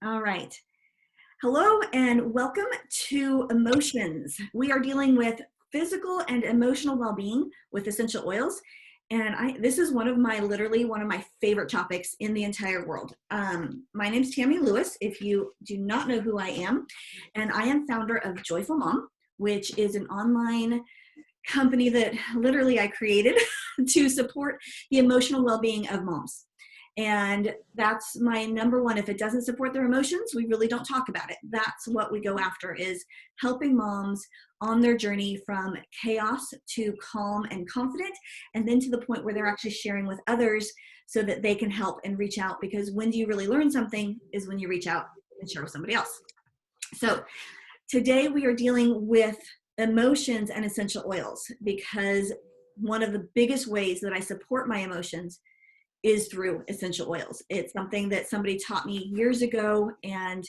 All right. Hello and welcome to Emotions. We are dealing with physical and emotional well-being with essential oils. And this is literally one of my favorite topics in the entire world. My name's Tammy Lewis, if you do not know who I am. And I am founder of Joyful Mom, which is an online company that literally I created to support the emotional well-being of moms. And that's my number one. If it doesn't support their emotions, we really don't talk about it. That's what we go after, is helping moms on their journey from chaos to calm and confident, and then to the point where they're actually sharing with others so that they can help and reach out. Because when do you really learn something is when you reach out and share with somebody else. So today we are dealing with emotions and essential oils, because one of the biggest ways that I support my emotions is through essential oils. It's something that somebody taught me years ago, and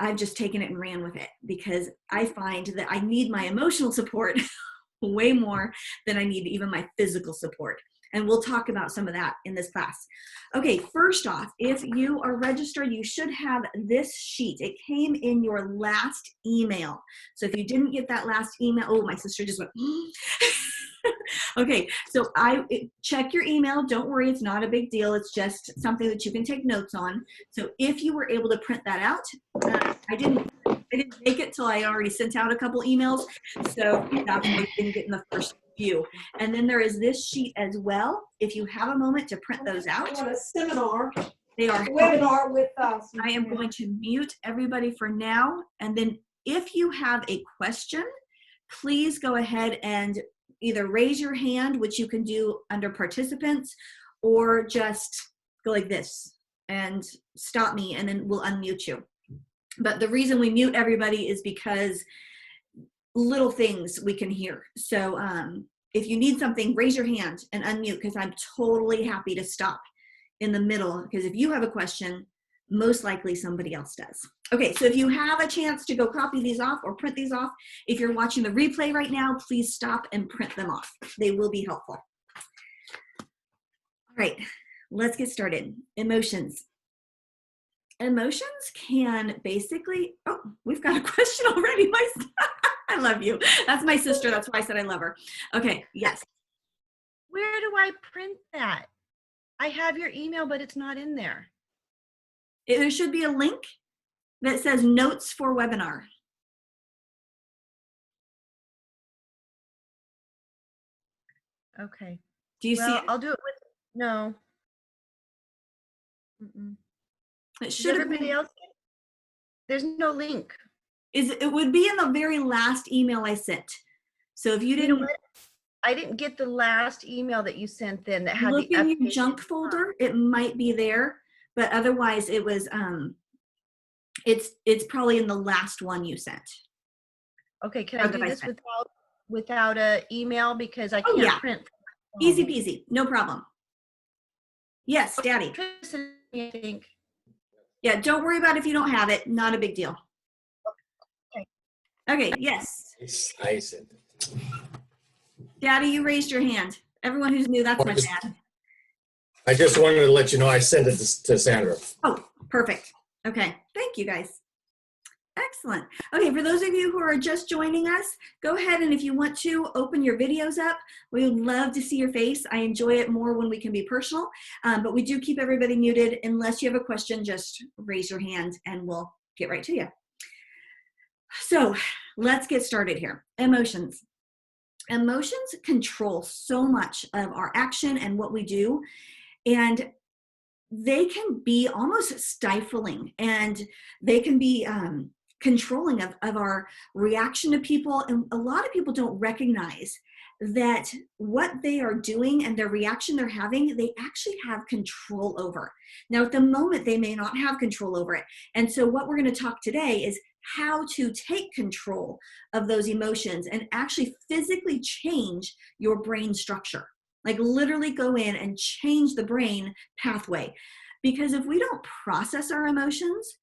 I've just taken it and ran with it, because I find that I need my emotional support way more than I need even my physical support. And we'll talk about some of that in this class. Okay, first off, if you are registered, you should have this sheet. It came in your last email. So if you didn't get that last email, oh, my sister just went, okay, so check your email. Don't worry, it's not a big deal. It's just something that you can take notes on. So if you were able to print that out, I didn't make it till I already sent out a couple emails. So that's why you didn't get in the first few. And then there is this sheet as well. If you have a moment to print those out. I want a seminar. They are a webinar with us. I am going to mute everybody for now. And then if you have a question, please go ahead and either raise your hand, which you can do under participants, or just go like this and stop me, and then we'll unmute you. But the reason we mute everybody is because little things we can hear. So if you need something, raise your hand and unmute, because I'm totally happy to stop in the middle, because if you have a question, most likely somebody else does. Okay, so if you have a chance to go copy these off or print these off, if you're watching the replay right now, please stop and print them off. They will be helpful. All right, let's get started. Emotions. Emotions can basically, oh, we've got a question already. I love you. That's my sister. That's why I said I love her. Okay, yes. Where do I print that? I have your email, but it's not in there. There should be a link that says notes for webinar. Okay. Do you see it? I'll do it with, no. It should have been. Else? There's no link. It would be in the very last email I sent. So if you didn't, I didn't get the last email that you sent then that had look in your junk folder, it might be there, but otherwise it was, it's probably in the last one you sent. Okay, can I do this without a email, because I can't print? Easy peasy, no problem. Yes, Daddy. I think. Yeah, don't worry about if you don't have it. Not a big deal. Okay, yes. I said. Daddy, you raised your hand. Everyone who's new, that's my dad. I just wanted to let you know I sent it to Sandra. Oh, perfect. Okay, thank you guys. Excellent. Okay, for those of you who are just joining us, go ahead and if you want to, open your videos up. We would love to see your face. I enjoy it more when we can be personal, but we do keep everybody muted. Unless you have a question, just raise your hand and we'll get right to you. So let's get started here. Emotions. Emotions control so much of our action and what we do, and they can be almost stifling, and they can be controlling of our reaction to people. And a lot of people don't recognize that what they are doing and their reaction they're having, they actually have control over. Now, at the moment, they may not have control over it. And so what we're going to talk today is how to take control of those emotions and actually physically change your brain structure. Like literally go in and change the brain pathway. Because if we don't process our emotions,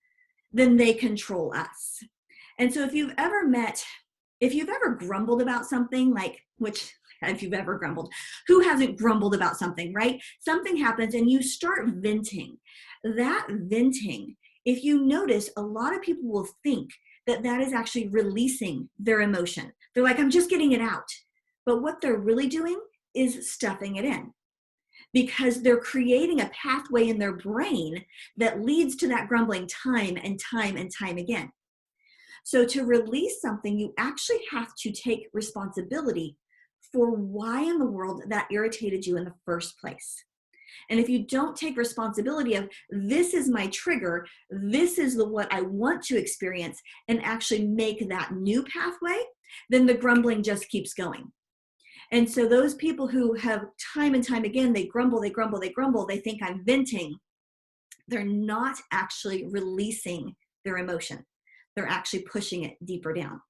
then they control us. And so if you've ever grumbled about something, if you've ever grumbled, who hasn't grumbled about something, right? Something happens and you start venting. That venting if you notice, a lot of people will think that that is actually releasing their emotion. They're like, I'm just getting it out. But what they're really doing is stuffing it in, because they're creating a pathway in their brain that leads to that grumbling time and time and time again. So to release something, you actually have to take responsibility for why in the world that irritated you in the first place. And if you don't take responsibility of, this is my trigger, this is what I want to experience, and actually make that new pathway, then the grumbling just keeps going. And so those people who have time and time again, they grumble, they grumble, they grumble, they think I'm venting. They're not actually releasing their emotion. They're actually pushing it deeper down.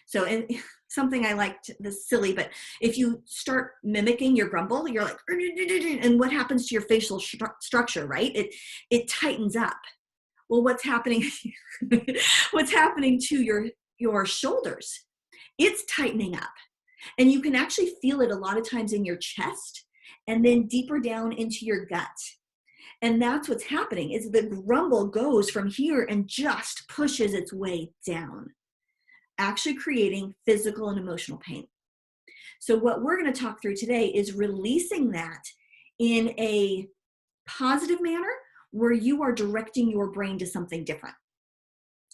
So, and something I liked, this silly, but if you start mimicking your grumble, you're like, and what happens to your facial structure, right? It tightens up. Well, what's happening? What's happening to your shoulders? It's tightening up. And you can actually feel it a lot of times in your chest and then deeper down into your gut. And that's what's happening, is the grumble goes from here and just pushes its way down, actually creating physical and emotional pain. So what we're going to talk through today is releasing that in a positive manner where you are directing your brain to something different.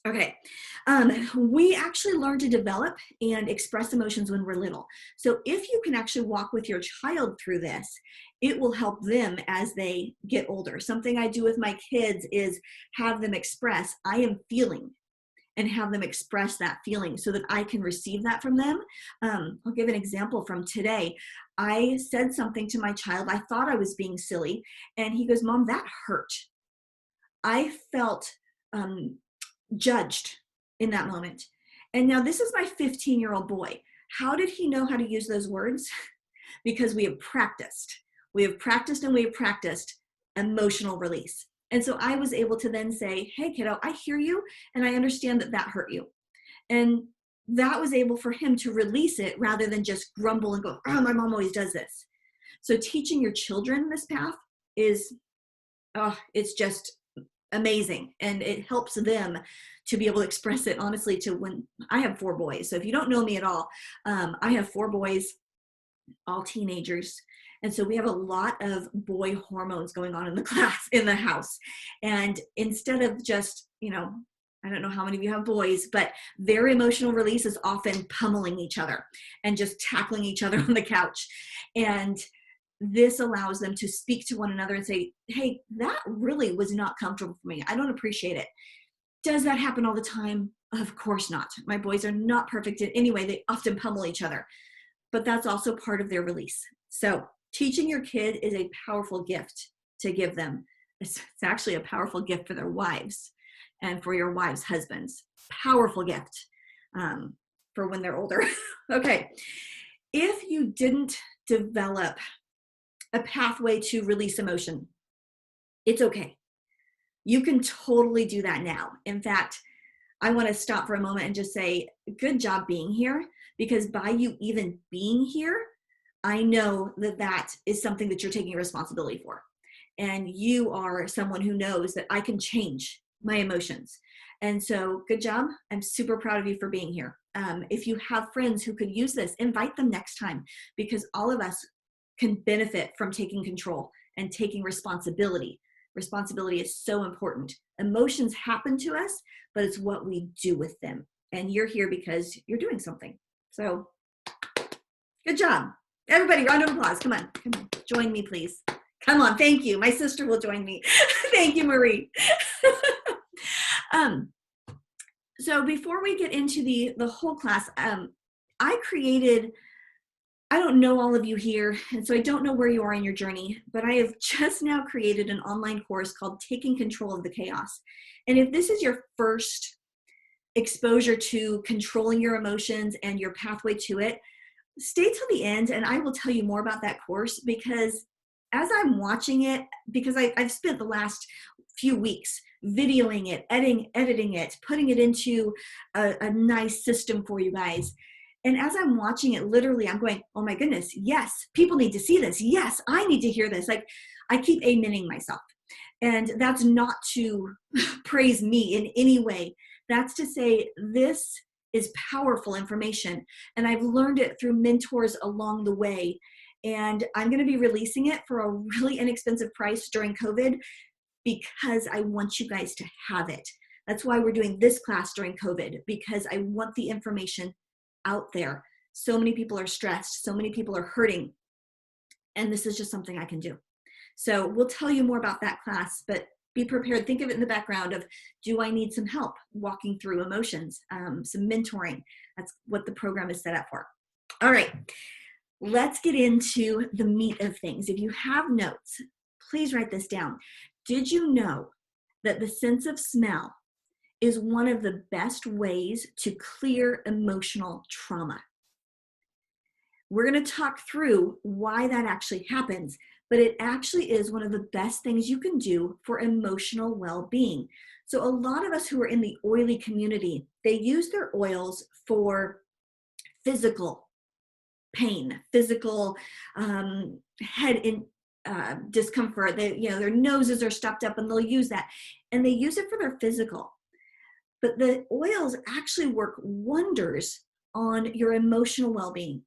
Okay, we actually learn to develop and express emotions when we're little. So if you can actually walk with your child through this, it will help them as they get older. Something I do with my kids is have them express, I am feeling, and have them express that feeling so that I can receive that from them. I'll give an example from today. I said something to my child. I thought I was being silly, and he goes, Mom, that hurt. I felt judged in that moment. And now this is my 15-year-old boy. How did he know how to use those words? Because we have practiced. We have practiced and we have practiced emotional release. And so I was able to then say, hey, kiddo, I hear you, and I understand that that hurt you. And that was able for him to release it rather than just grumble and go, oh, my mom always does this. So teaching your children this path is, it's just amazing. And it helps them to be able to express it honestly to when I have 4 boys. So if you don't know me at all, I have 4 boys, all teenagers. And so we have a lot of boy hormones going on in the house. And instead of just, I don't know how many of you have boys, but their emotional release is often pummeling each other and just tackling each other on the couch. And this allows them to speak to one another and say, hey, that really was not comfortable for me. I don't appreciate it. Does that happen all the time? Of course not. My boys are not perfect in any way. They often pummel each other, but that's also part of their release. So teaching your kid is a powerful gift to give them. It's actually a powerful gift for their wives and for your wives' husbands. Powerful gift for when they're older. Okay. If you didn't develop a pathway to release emotion, it's okay. You can totally do that now. In fact, I want to stop for a moment and just say, good job being here, because by you even being here, I know that that is something that you're taking responsibility for. And you are someone who knows that I can change my emotions. And so good job. I'm super proud of you for being here. If you have friends who could use this, invite them next time, because all of us can benefit from taking control and taking responsibility. Responsibility is so important. Emotions happen to us, but it's what we do with them. And you're here because you're doing something. So good job. Everybody, round of applause. Come on. Join me, please. Come on. Thank you. My sister will join me. Thank you, Marie. So before we get into the whole class, I don't know all of you here, and so I don't know where you are in your journey, but I have just now created an online course called Taking Control of the Chaos. And if this is your first exposure to controlling your emotions and your pathway to it, stay till the end and I will tell you more about that course, because as I'm watching it, because I've spent the last few weeks videoing it, editing it, putting it into a nice system for you guys. And as I'm watching it, literally, I'm going, oh my goodness, yes, people need to see this. Yes, I need to hear this. Like, I keep amening myself. And that's not to praise me in any way. That's to say this is powerful information. And I've learned it through mentors along the way. And I'm going to be releasing it for a really inexpensive price during COVID because I want you guys to have it. That's why we're doing this class during COVID, because I want the information out there. So many people are stressed. So many people are hurting. And this is just something I can do. So we'll tell you more about that class, but be prepared. Think of it in the background of, do I need some help walking through emotions, some mentoring? That's what the program is set up for. All right, let's get into the meat of things. If you have notes, please write this down. Did you know that the sense of smell is one of the best ways to clear emotional trauma? We're going to talk through why that actually happens, but it actually is one of the best things you can do for emotional well-being. So a lot of us who are in the oily community, they use their oils for physical pain, physical head discomfort. They, their noses are stuffed up and they'll use that. And they use it for their physical. But the oils actually work wonders on your emotional well-being.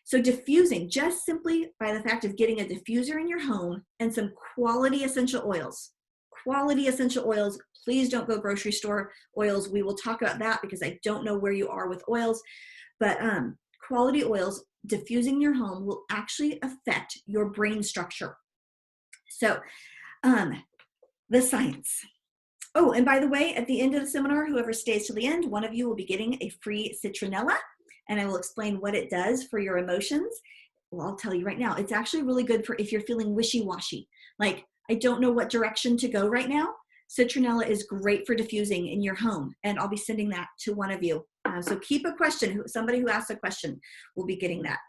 So diffusing, just simply by the fact of getting a diffuser in your home and some quality essential oils. Quality essential oils, please don't go grocery store oils. We will talk about that because I don't know where you are with oils. But quality oils, diffusing your home will actually affect your brain structure. So the science. Oh, and by the way, at the end of the seminar, whoever stays to the end, one of you will be getting a free citronella. And I will explain what it does for your emotions. Well, I'll tell you right now, it's actually really good for if you're feeling wishy-washy. Like, I don't know what direction to go right now. Citronella is great for diffusing in your home. And I'll be sending that to one of you. So keep a question. Somebody who asks a question will be getting that.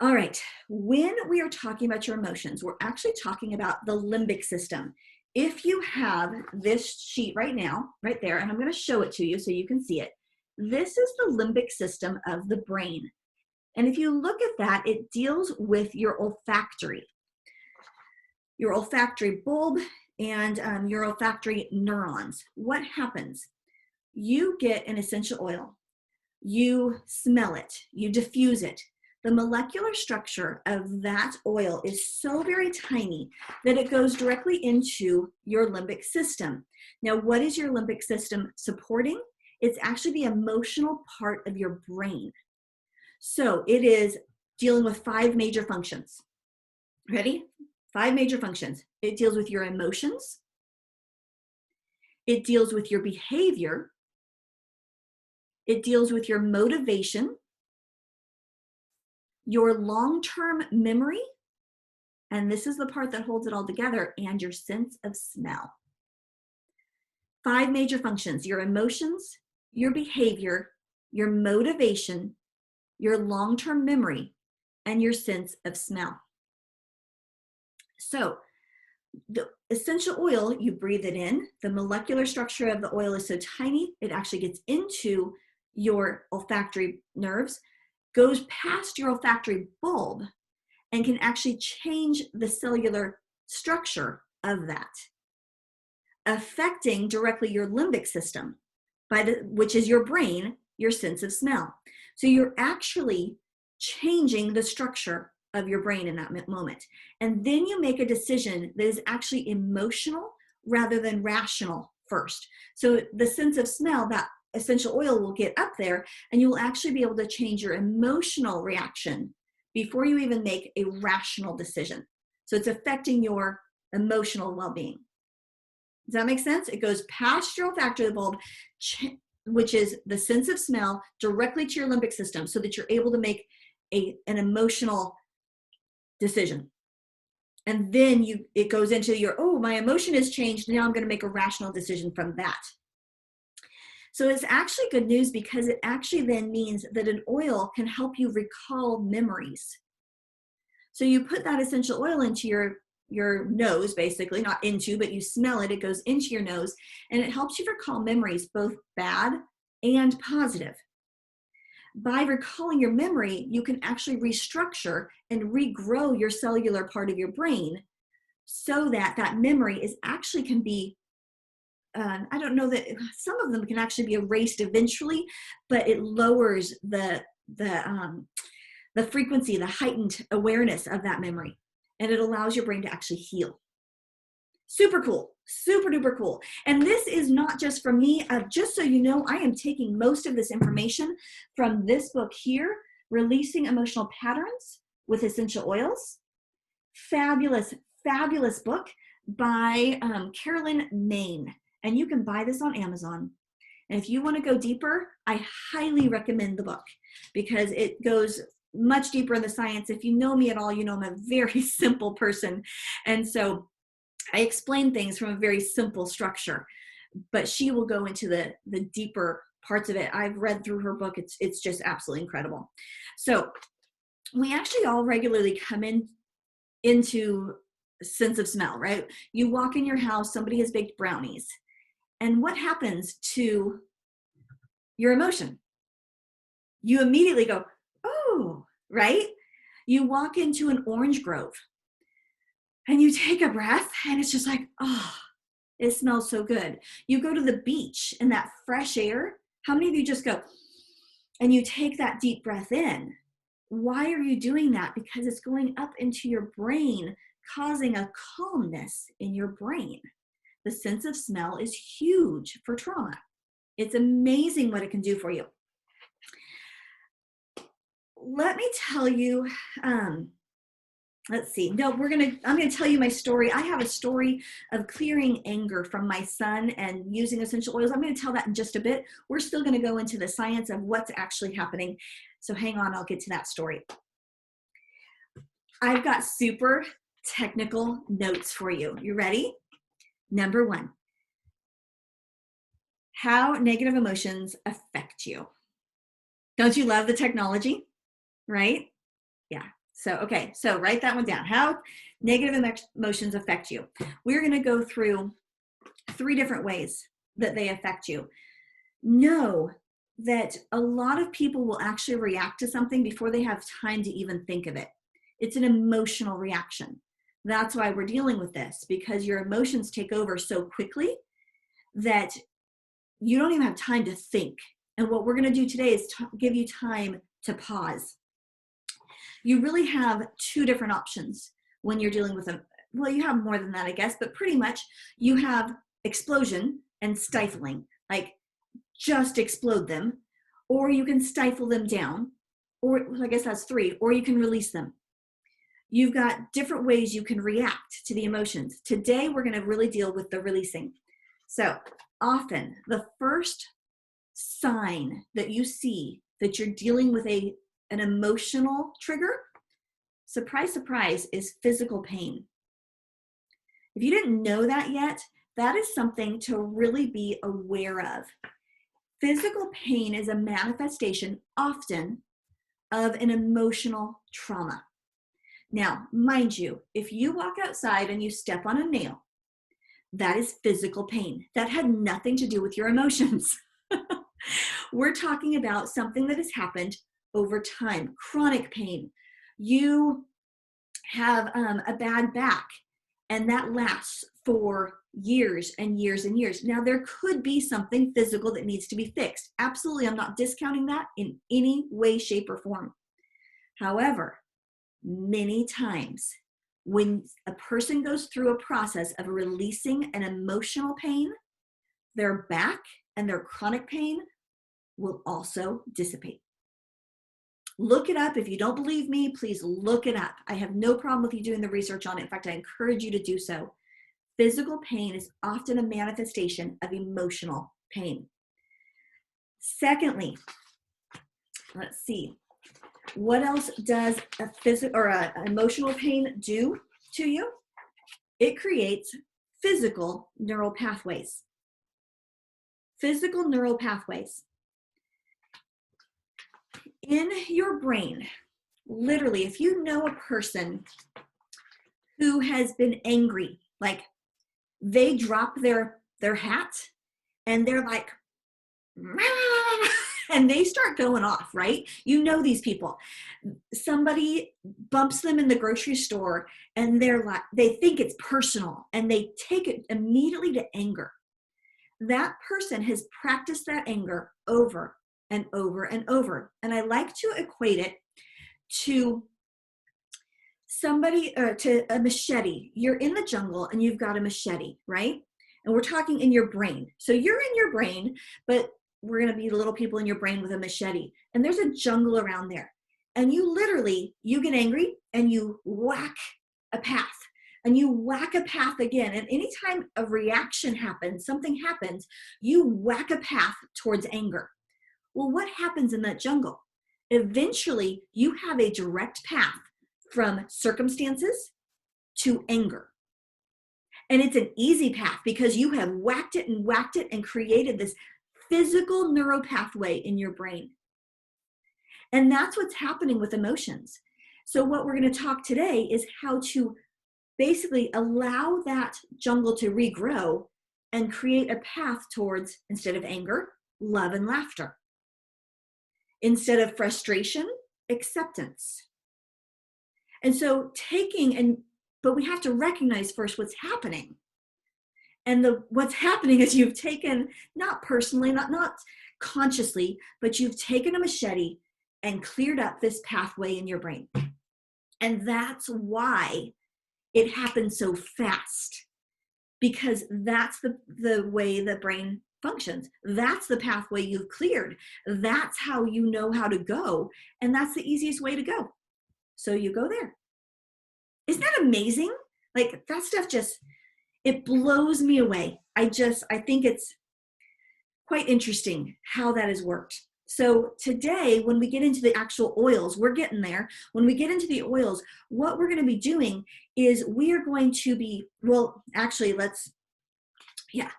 All right. When we are talking about your emotions, we're actually talking about the limbic system. If you have this sheet right now, right there, and I'm going to show it to you so you can see it. This is the limbic system of the brain. And if you look at that, it deals with your olfactory bulb and your olfactory neurons. What happens? You get an essential oil, you smell it, you diffuse it. The molecular structure of that oil is so very tiny that it goes directly into your limbic system. Now, what is your limbic system supporting? It's actually the emotional part of your brain. So it is dealing with 5 major functions. Ready? 5 major functions. It deals with your emotions. It deals with your behavior. It deals with your motivation, your long-term memory, and this is the part that holds it all together, and your sense of smell. 5 major functions: your emotions, your behavior, your motivation, your long-term memory, and your sense of smell. So the essential oil, you breathe it in. The molecular structure of the oil is so tiny, it actually gets into your olfactory nerves, goes past your olfactory bulb, and can actually change the cellular structure of that, affecting directly your limbic system, which is your brain, your sense of smell. So you're actually changing the structure of your brain in that moment. And then you make a decision that is actually emotional rather than rational first. So the sense of smell, that essential oil will get up there, and you will actually be able to change your emotional reaction before you even make a rational decision. So it's affecting your emotional well-being. Does that make sense? It goes past your olfactory bulb, which is the sense of smell, directly to your limbic system so that you're able to make an emotional decision. And then it goes into your, oh, my emotion has changed. Now I'm going to make a rational decision from that. So it's actually good news because it actually then means that an oil can help you recall memories. So you put that essential oil into your nose, basically, not into, but you smell it, it goes into your nose, and it helps you recall memories, both bad and positive. By recalling your memory, you can actually restructure and regrow your cellular part of your brain so that that memory is actually can be, I don't know that some of them can actually be erased eventually, but it lowers the frequency, the heightened awareness of that memory, and it allows your brain to actually heal. Super cool, super duper cool. And this is not just from me. Just so you know, I am taking most of this information from this book here, Releasing Emotional Patterns with Essential Oils. Fabulous, fabulous book by Carolyn Main. And you can buy this on Amazon. And if you want to go deeper, I highly recommend the book because it goes much deeper in the science. If you know me at all, you know I'm a very simple person. And so I explain things from a very simple structure, but she will go into the deeper parts of it. I've read through her book. It's just absolutely incredible. So we actually all regularly come into sense of smell, right? You walk in your house, somebody has baked brownies. And what happens to your emotion? You immediately go, oh, right? You walk into an orange grove and you take a breath and it's just like, oh, it smells so good. You go to the beach and that fresh air. How many of you just go and you take that deep breath in? Why are you doing that? Because it's going up into your brain, causing a calmness in your brain. The sense of smell is huge for trauma. It's amazing what it can do for you. Let me tell you, let's see. No, I'm going to tell you my story. I have a story of clearing anger from my son and using essential oils. I'm going to tell that in just a bit. We're still going to go into the science of what's actually happening. So hang on, I'll get to that story. I've got super technical notes for you. You ready? Number 1, how negative emotions affect you. Don't you love the technology? Right? Yeah. So, okay. So write that one down. How negative emotions affect you. We're going to go through 3 different ways that they affect you. Know that a lot of people will actually react to something before they have time to even think of it. It's an emotional reaction. That's why we're dealing with this, because your emotions take over so quickly that you don't even have time to think. And what we're going to do today is give you time to pause. You really have 2 different options when you're dealing with them. Well, you have more than that, I guess, but pretty much you have explosion and stifling, like just explode them, or you can stifle them down, or I guess that's 3, or you can release them. You've got different ways you can react to the emotions. Today, we're going to really deal with the releasing. So often the first sign that you see that you're dealing with an emotional trigger, surprise, surprise, is physical pain. If you didn't know that yet, that is something to really be aware of. Physical pain is a manifestation often of an emotional trauma. Now, mind you, if you walk outside and you step on a nail, that is physical pain. That had nothing to do with your emotions. We're talking about something that has happened over time, chronic pain. You have a bad back, and that lasts for years and years and years. Now, there could be something physical that needs to be fixed. Absolutely, I'm not discounting that in any way, shape, or form. However, many times when a person goes through a process of releasing an emotional pain, their back and their chronic pain will also dissipate. Look it up. If you don't believe me, please look it up. I have no problem with you doing the research on it. In fact, I encourage you to do so. Physical pain is often a manifestation of emotional pain. Secondly, let's see. What else does a physical or an emotional pain do to you? It creates physical neural pathways. Physical neural pathways. In your brain, literally, if you know a person who has been angry, like they drop their hat and they're like, and they start going off, right? You know these people. Somebody bumps them in the grocery store and they're like, they think it's personal and they take it immediately to anger. That person has practiced that anger over and over and over. And I like to equate it to somebody or to a machete. You're in the jungle and you've got a machete, right? And we're talking in your brain. So you're in your brain, but we're going to be little people in your brain with a machete. And there's a jungle around there. And you literally, you get angry and you whack a path. And you whack a path again. And anytime a reaction happens, something happens, you whack a path towards anger. Well, what happens in that jungle? Eventually, you have a direct path from circumstances to anger. And it's an easy path because you have whacked it and created this physical neural pathway in your brain. And that's what's happening with emotions. So what we're going to talk today is how to basically allow that jungle to regrow and create a path towards, instead of anger, love and laughter. Instead of frustration, acceptance. And so but we have to recognize first what's happening. And what's happening is you've taken, not personally, not consciously, but you've taken a machete and cleared up this pathway in your brain. And that's why it happens so fast, because that's the way the brain functions. That's the pathway you've cleared. That's how you know how to go. And that's the easiest way to go. So you go there. Isn't that amazing? Like that stuff it blows me away. I think it's quite interesting how that has worked. So today, when we get into the actual oils, we're getting there. When we get into the oils, what we're going to be doing is we are going to be, well, actually,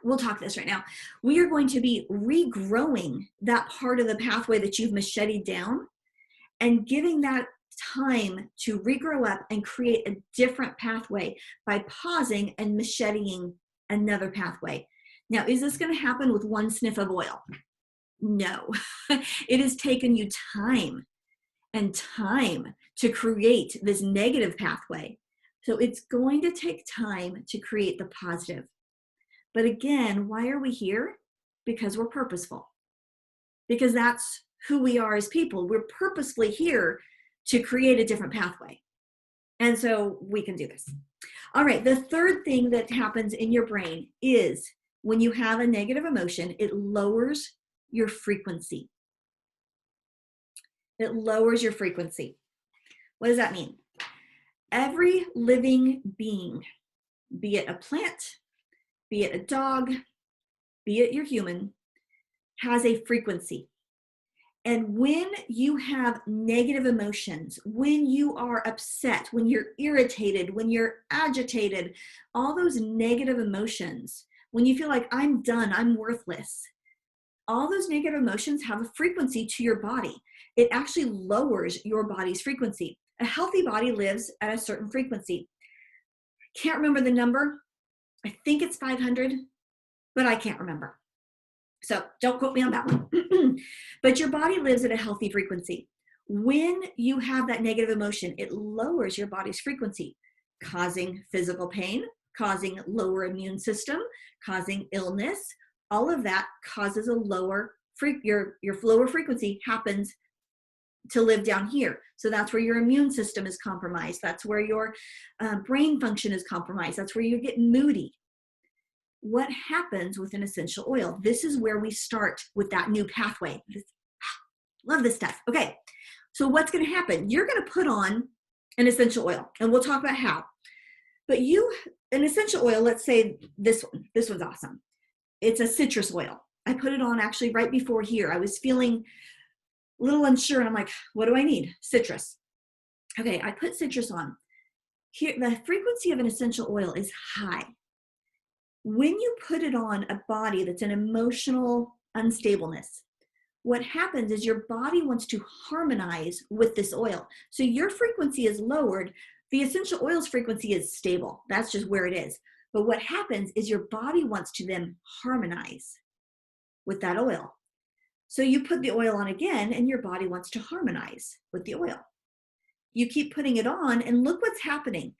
we'll talk this right now. We are going to be regrowing that part of the pathway that you've macheted down and giving that time to regrow up and create a different pathway by pausing and macheting another pathway. Now, is this going to happen with one sniff of oil? No. It has taken you time and time to create this negative pathway. So it's going to take time to create the positive. But again, why are we here? Because we're purposeful. Because that's who we are as people. We're purposefully here to create a different pathway. And so we can do this. All right, the third thing that happens in your brain is when you have a negative emotion, it lowers your frequency. It lowers your frequency. What does that mean? Every living being, be it a plant, be it a dog, be it your human, has a frequency. And when you have negative emotions, when you are upset, when you're irritated, when you're agitated, all those negative emotions, when you feel like I'm done, I'm worthless, all those negative emotions have a frequency to your body. It actually lowers your body's frequency. A healthy body lives at a certain frequency. Can't remember the number. I think it's 500, but I can't remember. So don't quote me on that one. But your body lives at a healthy frequency. When you have that negative emotion, it lowers your body's frequency, causing physical pain, causing lower immune system, causing illness. All of that causes a lower your lower frequency happens to live down here. So that's where your immune system is compromised. That's where your brain function is compromised. That's where you get moody. What happens with an essential oil? This is where we start with that new pathway. Love this stuff. Okay, so what's going to happen? You're going to put on an essential oil, and we'll talk about how. But an essential oil, let's say this one's awesome. It's a citrus oil. I put it on actually right before here. I was feeling a little unsure, and I'm like, what do I need? Citrus. Okay, I put citrus on. Here, the frequency of an essential oil is high. When you put it on a body that's in emotional unstableness, what happens is your body wants to harmonize with this oil. So your frequency is lowered. The essential oil's frequency is stable. That's just where it is. But what happens is your body wants to then harmonize with that oil. So you put the oil on again and your body wants to harmonize with the oil. You keep putting it on and look what's happening.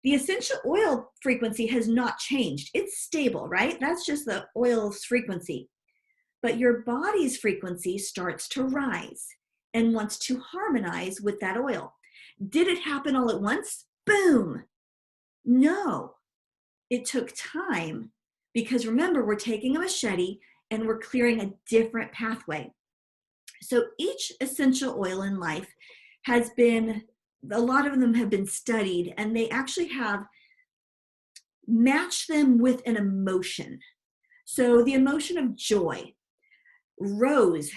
The essential oil frequency has not changed. It's stable, right? That's just the oil's frequency. But your body's frequency starts to rise and wants to harmonize with that oil. Did it happen all at once? Boom. No, it took time, because remember, we're taking a machete and we're clearing a different pathway. So each essential oil in life has been, a lot of them have been studied, and they actually have matched them with an emotion. So the emotion of joy, rose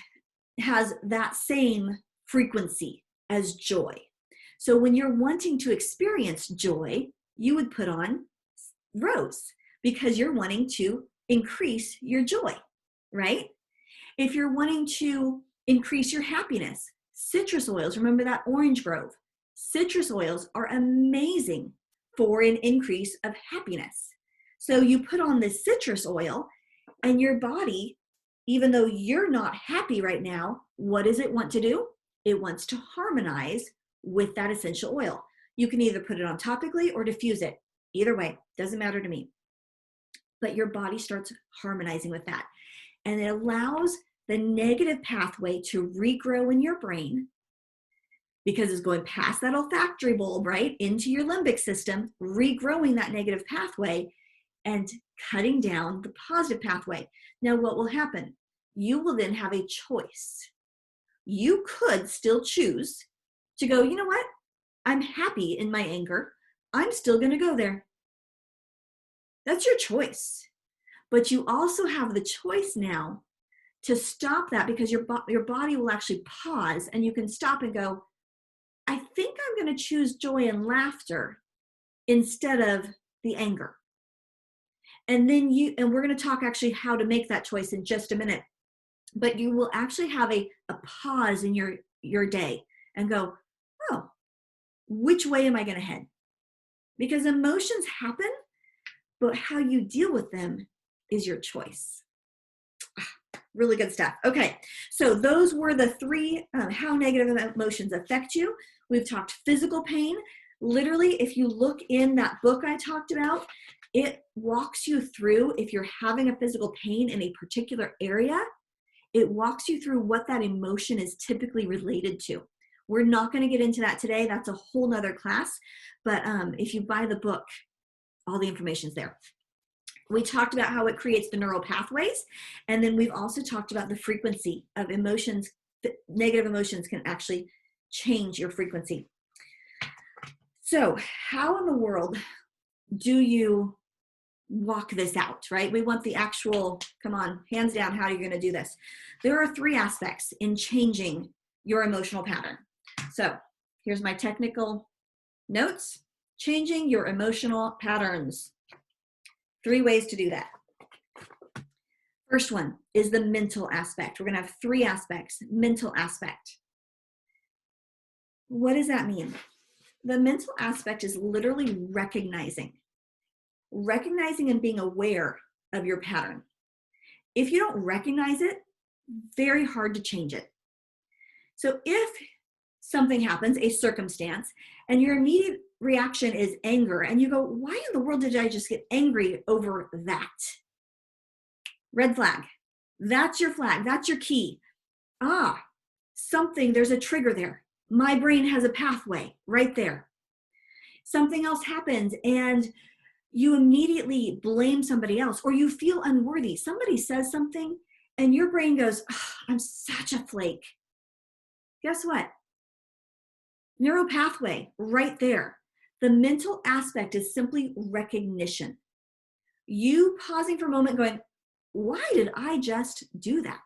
has that same frequency as joy. So when you're wanting to experience joy, you would put on rose because you're wanting to increase your joy, right? If you're wanting to increase your happiness, citrus oils, remember that orange grove, citrus oils are amazing for an increase of happiness. So you put on this citrus oil and your body, even though you're not happy right now, what does it want to do? It wants to harmonize with that essential oil. You can either put it on topically or diffuse it. Either way, doesn't matter to me. But your body starts harmonizing with that. And it allows the negative pathway to regrow in your brain, because it's going past that olfactory bulb, right, into your limbic system, regrowing that negative pathway and cutting down the positive pathway. Now, what will happen? You will then have a choice. You could still choose to go, you know what? I'm happy in my anger. I'm still going to go there. That's your choice. But you also have the choice now to stop that, because your body will actually pause and you can stop and go, I think I'm going to choose joy and laughter instead of the anger. And then we're going to talk actually how to make that choice in just a minute. But you will actually have a pause in your day and go, oh, which way am I going to head? Because emotions happen, but how you deal with them is your choice. Really good stuff. Okay, so those were the three, how negative emotions affect you. We've talked physical pain. Literally, if you look in that book I talked about, it walks you through, if you're having a physical pain in a particular area, it walks you through what that emotion is typically related to. We're not going to get into that today. That's a whole nother class. But if you buy the book, all the information's there. We talked about how it creates the neural pathways. And then we've also talked about the frequency of emotions. Negative emotions can actually change your frequency. So how in the world do you walk this out, right? We want the actual, come on, hands down, how are you going to do this? There are 3 aspects in changing your emotional pattern. So here's my technical notes. Changing your emotional patterns. 3 ways to do that. First one is the mental aspect. We're going to have 3 aspects. Mental aspect. What does that mean? The mental aspect is literally recognizing and being aware of your pattern. If you don't recognize it, very hard to change it. So if something happens, a circumstance, and your immediate reaction is anger, and you go, why in the world did I just get angry over that? Red flag. That's your flag. That's your key. There's a trigger there. My brain has a pathway right there. Something else happens and you immediately blame somebody else, or you feel unworthy. Somebody says something and your brain goes, I'm such a flake. Guess what? Neural pathway right there. The mental aspect is simply recognition. You pausing for a moment going, why did I just do that?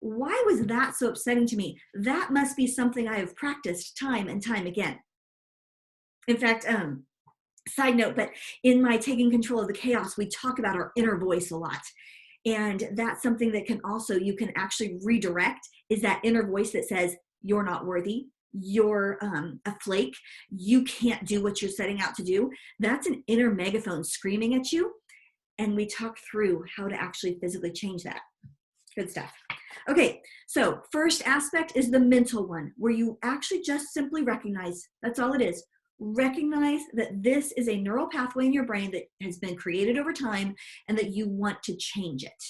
Why was that so upsetting to me? That must be something I have practiced time and time again. In fact, side note, but in my Taking Control of the Chaos, we talk about our inner voice a lot. And that's something that you can actually redirect, is that inner voice that says, you're not worthy, you're a flake, you can't do what you're setting out to do. That's an inner megaphone screaming at you. And we talk through how to actually physically change that. Good stuff. Okay, so first aspect is the mental one, where you actually just simply recognize, that's all it is. Recognize that this is a neural pathway in your brain that has been created over time and that you want to change it.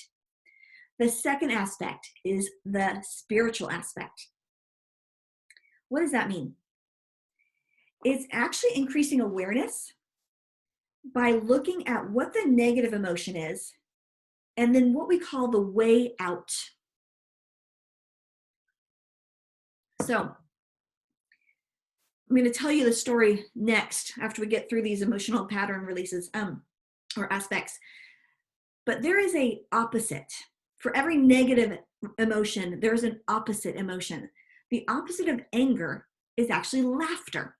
The second aspect is the spiritual aspect. What does that mean? It's actually increasing awareness by looking at what the negative emotion is and then what we call the way out. So I'm going to tell you the story next after we get through these emotional pattern releases or aspects. But there is a opposite. For every negative emotion, there's an opposite emotion. The opposite of anger is actually laughter.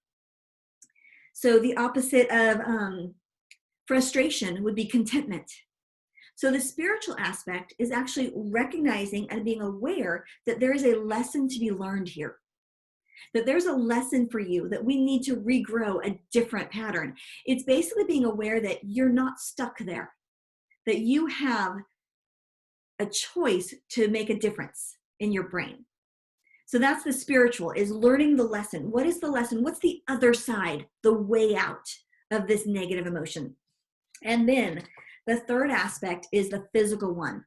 So the opposite of frustration would be contentment. So the spiritual aspect is actually recognizing and being aware that there is a lesson to be learned here. That there's a lesson for you, that we need to regrow a different pattern. It's basically being aware that you're not stuck there, that you have a choice to make a difference in your brain. So that's the spiritual, is learning the lesson. What is the lesson? What's the other side, the way out of this negative emotion? And then the third aspect is the physical one,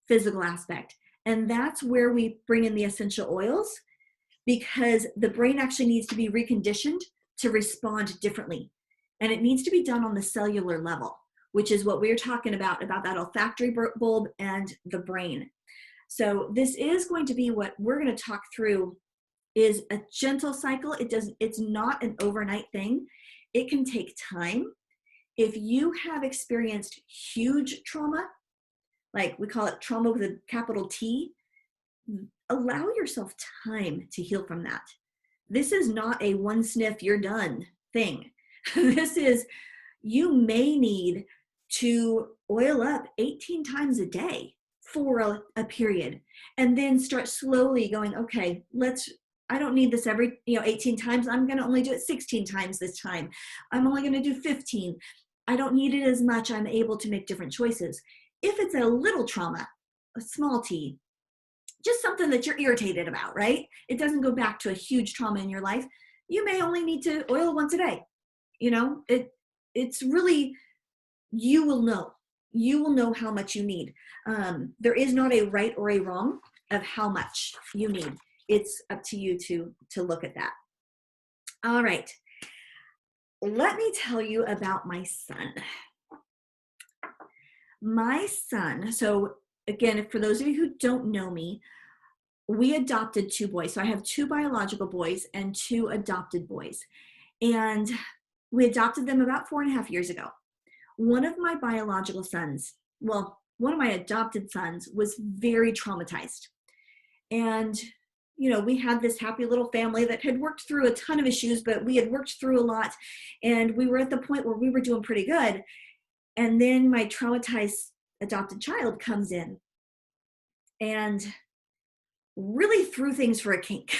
physical aspect. And that's where we bring in the essential oils, because the brain actually needs to be reconditioned to respond differently. And it needs to be done on the cellular level, which is what we were talking about that olfactory bulb and the brain. So this is going to be what we're going to talk through, is a gentle cycle. It's not an overnight thing. It can take time. If you have experienced huge trauma, like we call it trauma with a capital T, allow yourself time to heal from that. This is not a one sniff, you're done thing. This is, you may need to oil up 18 times a day for a period, and then start slowly going, okay, I don't need this every 18 times. I'm going to only do it 16 times this time. I'm only going to do 15. I don't need it as much. I'm able to make different choices. If it's a little trauma, a small t, just something that you're irritated about, right? It doesn't go back to a huge trauma in your life. You may only need to oil once a day. It's really, you will know how much you need. There is not a right or a wrong of how much you need. It's up to you to look at that. All right. Let me tell you about my son. My son, so again, for those of you who don't know me, we adopted 2 boys. So I have 2 biological boys and 2 adopted boys. And we adopted them about 4.5 years ago. One of my biological sons, well, one of my adopted sons was very traumatized. And, we had this happy little family that had worked through a ton of issues, but we had worked through a lot. And we were at the point where we were doing pretty good. And then my traumatized adopted child comes in and really threw things for a kink.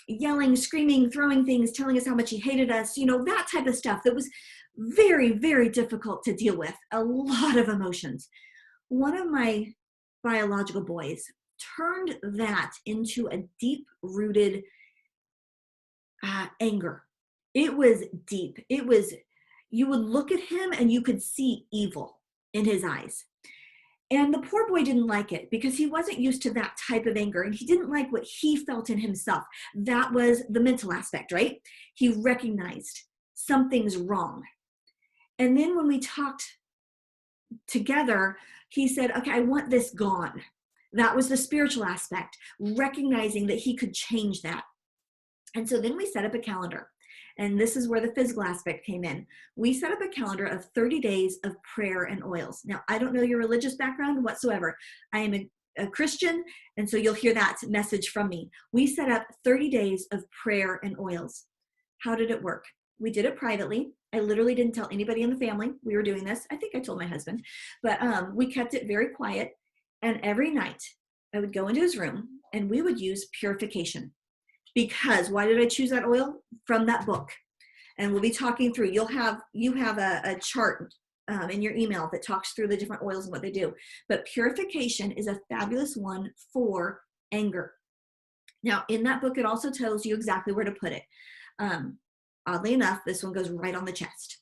Yelling, screaming, throwing things, telling us how much he hated us, that type of stuff that was very, very difficult to deal with. A lot of emotions. One of my biological boys turned that into a deep-rooted anger. It was deep. It was, you would look at him and you could see evil in his eyes. And the poor boy didn't like it because he wasn't used to that type of anger, and he didn't like what he felt in himself. That was the mental aspect, right? He recognized something's wrong. And then when we talked together, he said, okay, I want this gone. That was the spiritual aspect, recognizing that he could change that. And so then we set up a calendar. And this is where the physical aspect came in. We set up a calendar of 30 days of prayer and oils. Now, I don't know your religious background whatsoever. I am a Christian, and so you'll hear that message from me. We set up 30 days of prayer and oils. How did it work? We did it privately. I literally didn't tell anybody in the family we were doing this. I think I told my husband, but we kept it very quiet. And every night I would go into his room and we would use purification. Because why did I choose that oil? From that book. And we'll be talking through, you have a chart in your email that talks through the different oils and what they do. But purification is a fabulous one for anger. Now, in that book, it also tells you exactly where to put it. Oddly enough, this one goes right on the chest,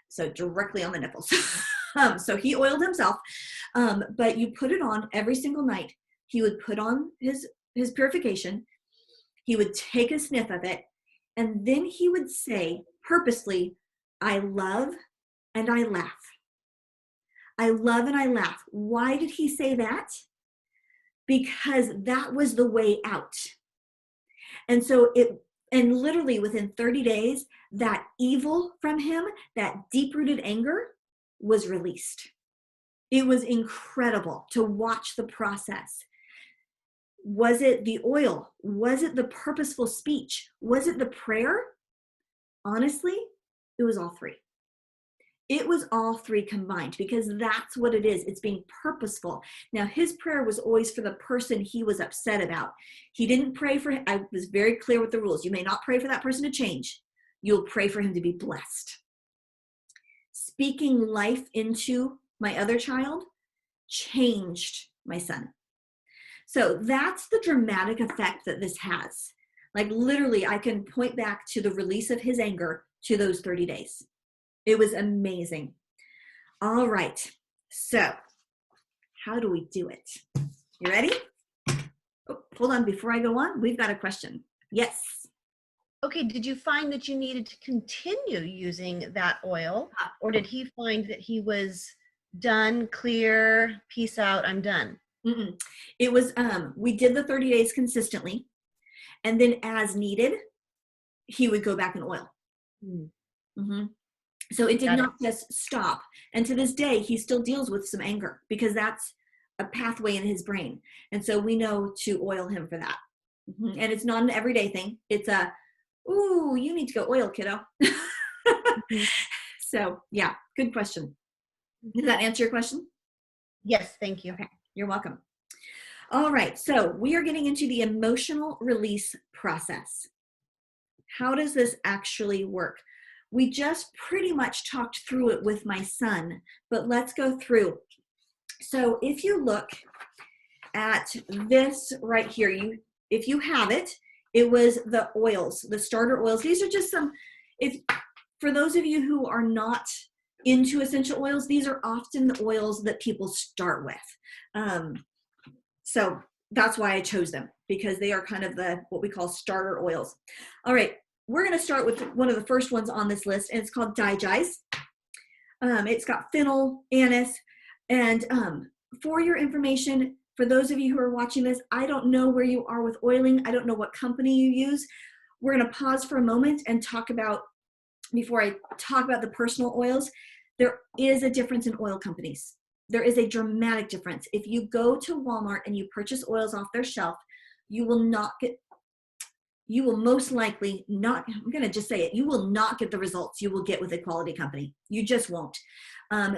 so directly on the nipples. So he oiled himself, but you put it on every single night. He would put on his purification. He would take a sniff of it, and then he would say purposely, I love and I laugh. I love and I laugh. Why did he say that? Because that was the way out. And so and literally within 30 days, that evil from him, that deep-rooted anger, was released. It was incredible to watch the process. Was it the oil? Was it the purposeful speech? Was it the prayer? Honestly, it was all three. It was all three combined, because that's what it is. It's being purposeful. Now, his prayer was always for the person he was upset about. He didn't pray for him. I was very clear with the rules. You may not pray for that person to change. You'll pray for him to be blessed. Speaking life into my other child changed my son. So that's the dramatic effect that this has. Like literally, I can point back to the release of his anger to those 30 days. It was amazing. All right. So how do we do it? You ready? Oh, hold on. Before I go on, we've got a question. Yes. Okay, did you find that you needed to continue using that oil, or did he find that he was done, clear, peace out, I'm done? It was, we did the 30 days consistently, and then as needed, he would go back and oil. So it did not just stop. And to this day, he still deals with some anger, because that's a pathway in his brain. And so we know to oil him for that. And it's not an everyday thing. It's a, ooh, you need to go oil, kiddo. So yeah, good question. Does that answer your question? Yes, thank you. Okay, you're welcome. All right, so we are getting into the emotional release process. How does this actually work? We just pretty much talked through it with my son, but let's go through. So if you look at this right here, if you have it, it was the oils, the starter oils. These are just some, for those of you who are not into essential oils, these are often the oils that people start with. So that's why I chose them, because they are kind of what we call starter oils. All right, we're going to start with one of the first ones on this list, and it's called Digize. It's got fennel, anise, and for your information, for those of you who are watching this, I don't know where you are with oiling. I don't know what company you use. We're going to pause for a moment and talk about, before I talk about the personal oils, there is a difference in oil companies. There is a dramatic difference. If you go to Walmart and you purchase oils off their shelf, you will most likely not, I'm going to just say it, you will not get the results you will get with a quality company. You just won't.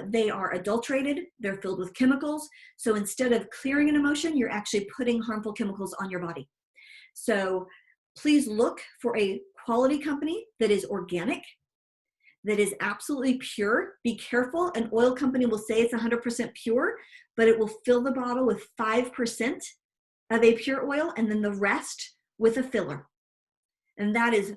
They are adulterated. They're filled with chemicals. So instead of clearing an emotion, you're actually putting harmful chemicals on your body. So please look for a quality company that is organic, that is absolutely pure. Be careful. An oil company will say it's 100% pure, but it will fill the bottle with 5% of a pure oil and then the rest with a filler. And that is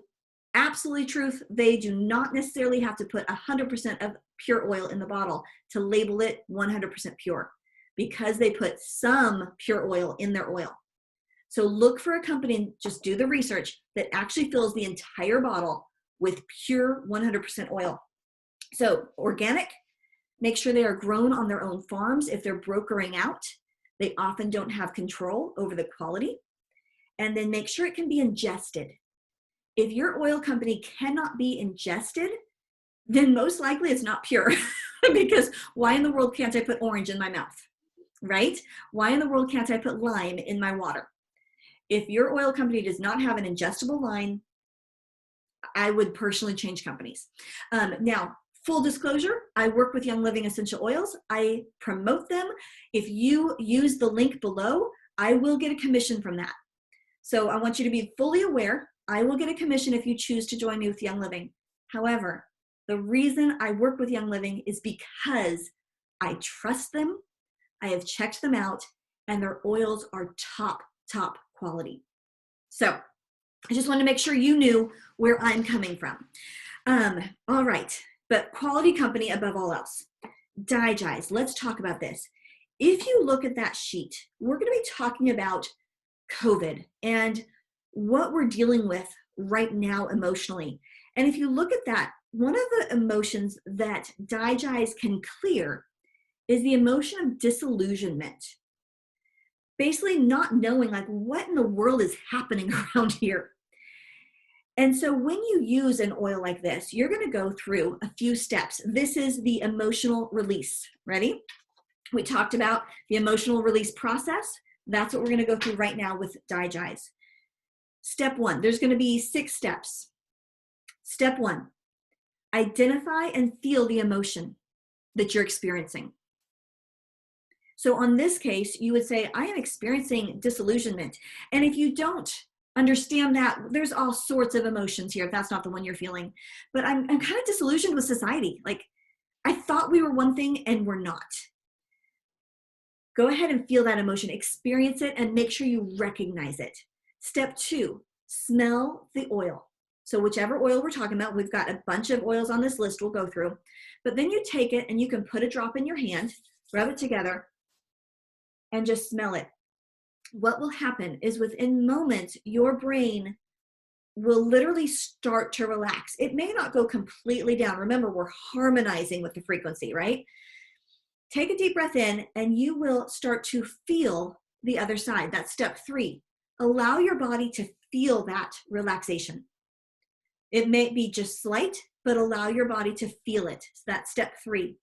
absolutely truth. They do not necessarily have to put 100% of pure oil in the bottle to label it 100% pure, because they put some pure oil in their oil. So look for a company, and just do the research, that actually fills the entire bottle with pure 100% oil. So organic, make sure they are grown on their own farms. If they're brokering out, they often don't have control over the quality. And then make sure it can be ingested. If your oil company cannot be ingested, then most likely it's not pure. Because why in the world can't I put orange in my mouth, right? Why in the world can't I put lime in my water? If your oil company does not have an ingestible line, I would personally change companies. Now, full disclosure, I work with Young Living Essential Oils. I promote them. If you use the link below, I will get a commission from that. So I want you to be fully aware, I will get a commission if you choose to join me with Young Living. However, The reason I work with Young Living is because I trust them, I have checked them out, and their oils are top quality. So I just wanted to make sure you knew where I'm coming from. All right, but quality company above all else. Digize, let's talk about this. If you look at that sheet, we're going to be talking about COVID and what we're dealing with right now emotionally. And if you look at that, one of the emotions that Digize can clear is the emotion of disillusionment. Basically not knowing like what in the world is happening around here. And so when you use an oil like this, you're going to go through a few steps. This is the emotional release. Ready? We talked about the emotional release process. That's what we're going to go through right now with Digize. Step 1, there's going to be 6 steps. Step 1, identify and feel the emotion that you're experiencing. So on this case, you would say, I am experiencing disillusionment. And if you don't understand that, there's all sorts of emotions here if that's not the one you're feeling. But I'm kind of disillusioned with society. Like, I thought we were one thing and we're not. Go ahead and feel that emotion, experience it, and make sure you recognize it. Step 2, smell the oil. So whichever oil we're talking about, we've got a bunch of oils on this list we'll go through. But then you take it and you can put a drop in your hand, rub it together, and just smell it. What will happen is within moments, your brain will literally start to relax. It may not go completely down. Remember, we're harmonizing with the frequency, right? Take a deep breath in and you will start to feel the other side. That's step 3. Allow your body to feel that relaxation. It may be just slight, but allow your body to feel it. So that's step 3.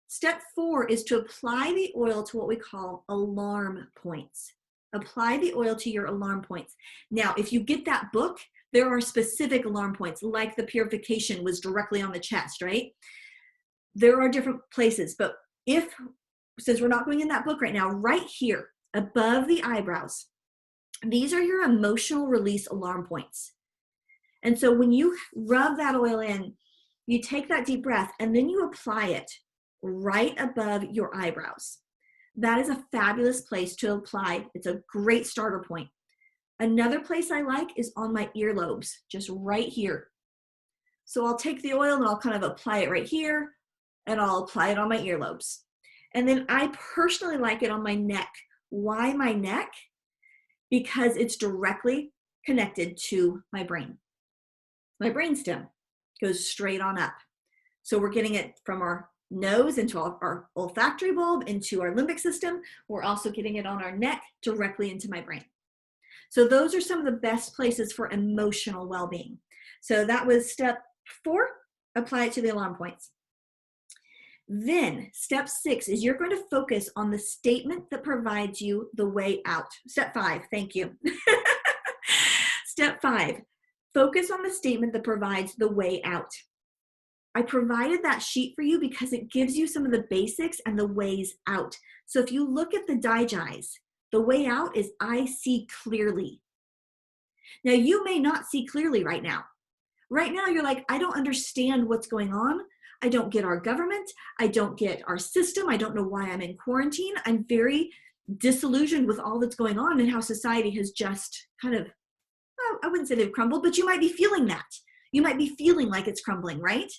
Step 4 is to apply the oil to what we call alarm points. Apply the oil to your alarm points. Now, if you get that book, there are specific alarm points, like the purification was directly on the chest, right? There are different places, but since we're not going in that book right now, right here above the eyebrows, these are your emotional release alarm points. And so when you rub that oil in, you take that deep breath and then you apply it right above your eyebrows. That is a fabulous place to apply. It's a great starter point. Another place I like is on my earlobes, just right here. So I'll take the oil and I'll kind of apply it right here, and I'll apply it on my earlobes. And then I personally like it on my neck. Why my neck? Because it's directly connected to my brain. My brainstem goes straight on up. So we're getting it from our nose into our olfactory bulb, into our limbic system. We're also getting it on our neck directly into my brain. So those are some of the best places for emotional well-being. So that was step 4, apply it to the alarm points. Then step 6 is you're going to focus on the statement that provides you the way out. Step 5, thank you. Step 5, focus on the statement that provides the way out. I provided that sheet for you because it gives you some of the basics and the ways out. So if you look at the Digize, the way out is I see clearly. Now you may not see clearly right now. Right now you're like, I don't understand what's going on. I don't get our government. I don't get our system. I don't know why I'm in quarantine. I'm very disillusioned with all that's going on and how society has just kind of, well, I wouldn't say they've crumbled, but you might be feeling that. You might be feeling like it's crumbling, right?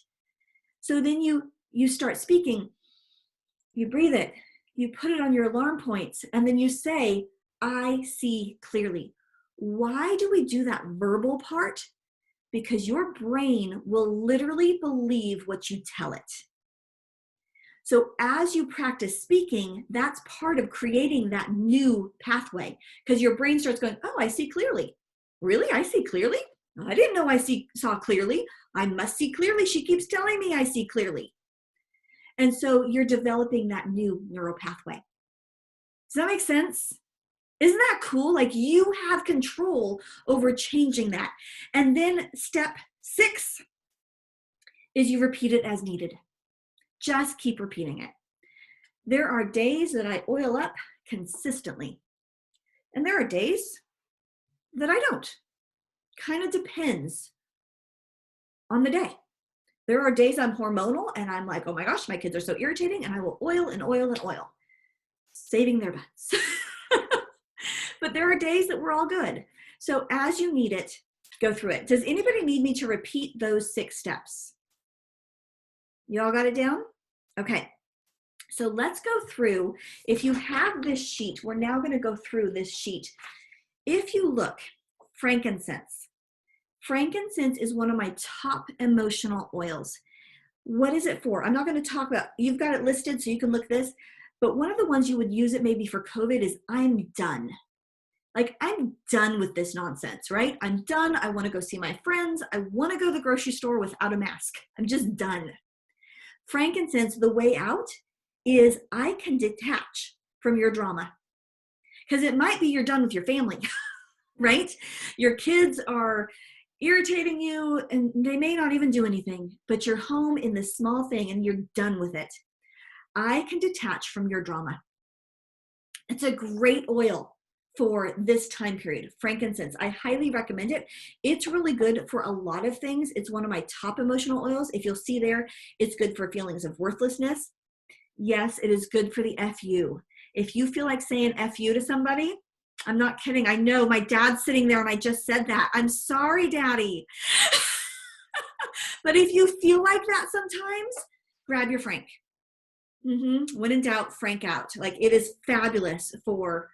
So then you start speaking, you breathe it, you put it on your alarm points, and then you say, I see clearly. Why do we do that verbal part? Because your brain will literally believe what you tell it. So as you practice speaking, that's part of creating that new pathway, because your brain starts going, oh, I see clearly. Really? I see clearly? I didn't know I saw clearly. I must see clearly. She keeps telling me I see clearly. And so you're developing that new neural pathway. Does that make sense? Isn't that cool? Like you have control over changing that. And then step 6 is you repeat it as needed. Just keep repeating it. There are days that I oil up consistently. And there are days that I don't. Kind of depends on the day. There are days I'm hormonal and I'm like, oh my gosh, my kids are so irritating, and I will oil and oil and oil, saving their butts. But there are days that we're all good. So as you need it, go through it. Does anybody need me to repeat those 6 steps? You all got it down? Okay. So let's go through. If you have this sheet, we're now going to go through this sheet. If you look, frankincense. Frankincense is one of my top emotional oils. What is it for? I'm not going to talk about, you've got it listed so you can look this, but one of the ones you would use it maybe for COVID is I'm done. Like, I'm done with this nonsense, right? I'm done. I want to go see my friends. I want to go to the grocery store without a mask. I'm just done. Frankincense, the way out is I can detach from your drama. Because it might be you're done with your family, right? Your kids are irritating you and they may not even do anything, but you're home in this small thing and you're done with it. I can detach from your drama. It's a great oil for this time period, frankincense. I highly recommend it. It's really good for a lot of things. It's one of my top emotional oils. If you'll see there, it's good for feelings of worthlessness. Yes, it is good for the FU. If you feel like saying FU to somebody, I'm not kidding. I know my dad's sitting there and I just said that. I'm sorry, Daddy. But if you feel like that sometimes, grab your Frank. When in doubt, Frank out. Like, it is fabulous for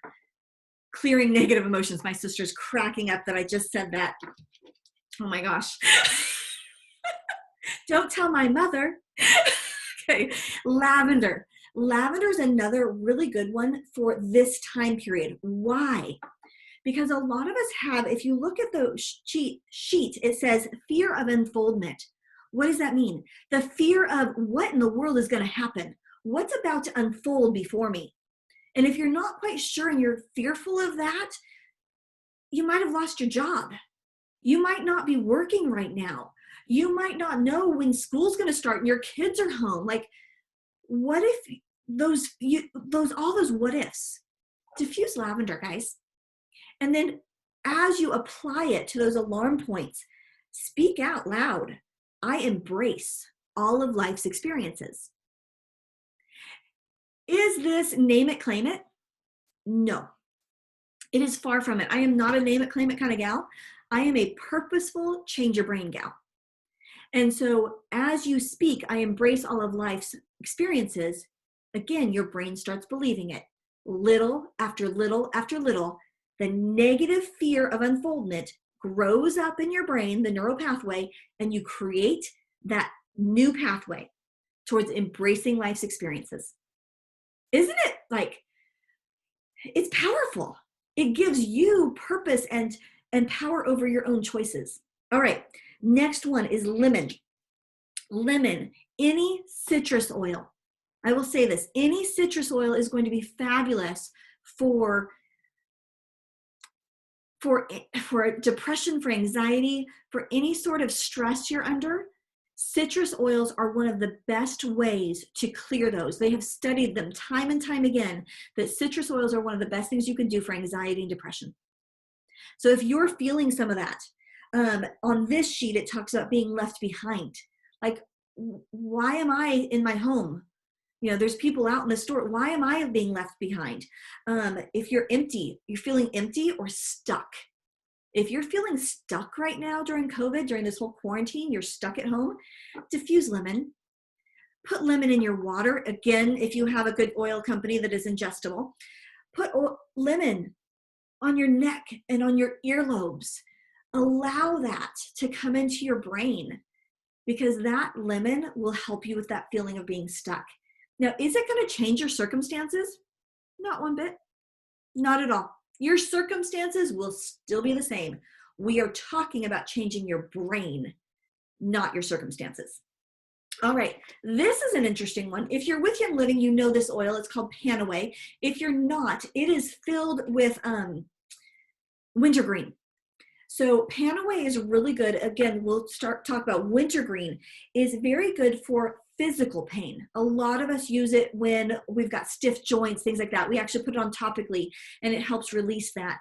clearing negative emotions. My sister's cracking up that I just said that. Oh my gosh. Don't tell my mother. Okay, lavender. Lavender is another really good one for this time period. Why? Because a lot of us have, if you look at the sheet, it says fear of unfoldment. What does that mean? The fear of what in the world is going to happen? What's about to unfold before me? And if you're not quite sure and you're fearful of that, you might have lost your job. You might not be working right now. You might not know when school's going to start and your kids are home. Like, what if all those what ifs? Diffuse lavender, guys. And then as you apply it to those alarm points, speak out loud. I embrace all of life's experiences. Is this name it, claim it? No, it is far from it. I am not a name it, claim it kind of gal. I am a purposeful change your brain gal. And so as you speak, I embrace all of life's experiences. Again, your brain starts believing it. Little after little after little, the negative fear of unfoldment grows up in your brain, the neural pathway, and you create that new pathway towards embracing life's experiences. Isn't it like, it's powerful. It gives you purpose and power over your own choices. All right, next one is lemon. Lemon, any citrus oil. I will say this, any citrus oil is going to be fabulous for depression, for anxiety, for any sort of stress you're under. Citrus oils are one of the best ways to clear those. They have studied them time and time again, that citrus oils are one of the best things you can do for anxiety and depression. So if you're feeling some of that, on this sheet, it talks about being left behind. Like, why am I in my home? You know, there's people out in the store. Why am I being left behind? If you're empty, you're feeling empty or stuck. If you're feeling stuck right now during COVID, during this whole quarantine, you're stuck at home, diffuse lemon. Put lemon in your water. Again, if you have a good oil company that is ingestible, put lemon on your neck and on your earlobes. Allow that to come into your brain, because that lemon will help you with that feeling of being stuck. Now, is it going to change your circumstances? Not one bit. Not at all. Your circumstances will still be the same. We are talking about changing your brain, not your circumstances. All right, this is an interesting one. If you're with Young Living, you know this oil. It's called Panaway. If you're not, it is filled with wintergreen. So Panaway is really good. Again, we'll talk about wintergreen. Is very good for physical pain. A lot of us use it when we've got stiff joints, things like that. We actually put it on topically and it helps release that.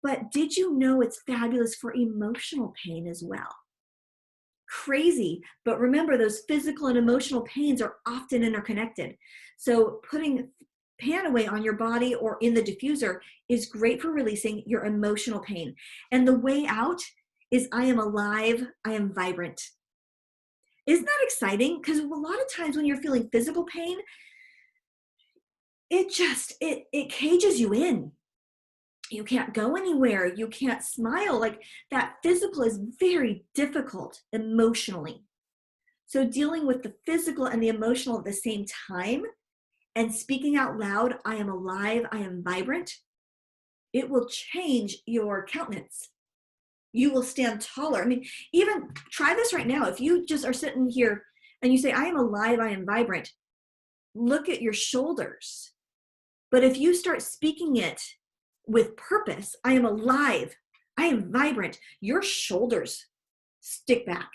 But did you know it's fabulous for emotional pain as well? crazy. But remember, those physical and emotional pains are often interconnected. So putting pan away on your body or in the diffuser is great for releasing your emotional pain. And the way out is I am alive, I am vibrant. Isn't that exciting? Because a lot of times when you're feeling physical pain, it cages you in. You can't go anywhere. You can't smile. Like that physical is very difficult emotionally. So dealing with the physical and the emotional at the same time and speaking out loud, I am alive, I am vibrant, it will change your countenance. You will stand taller. I mean, even try this right now. If you just are sitting here and you say, I am alive, I am vibrant, look at your shoulders. But if you start speaking it with purpose, I am alive, I am vibrant, your shoulders stick back.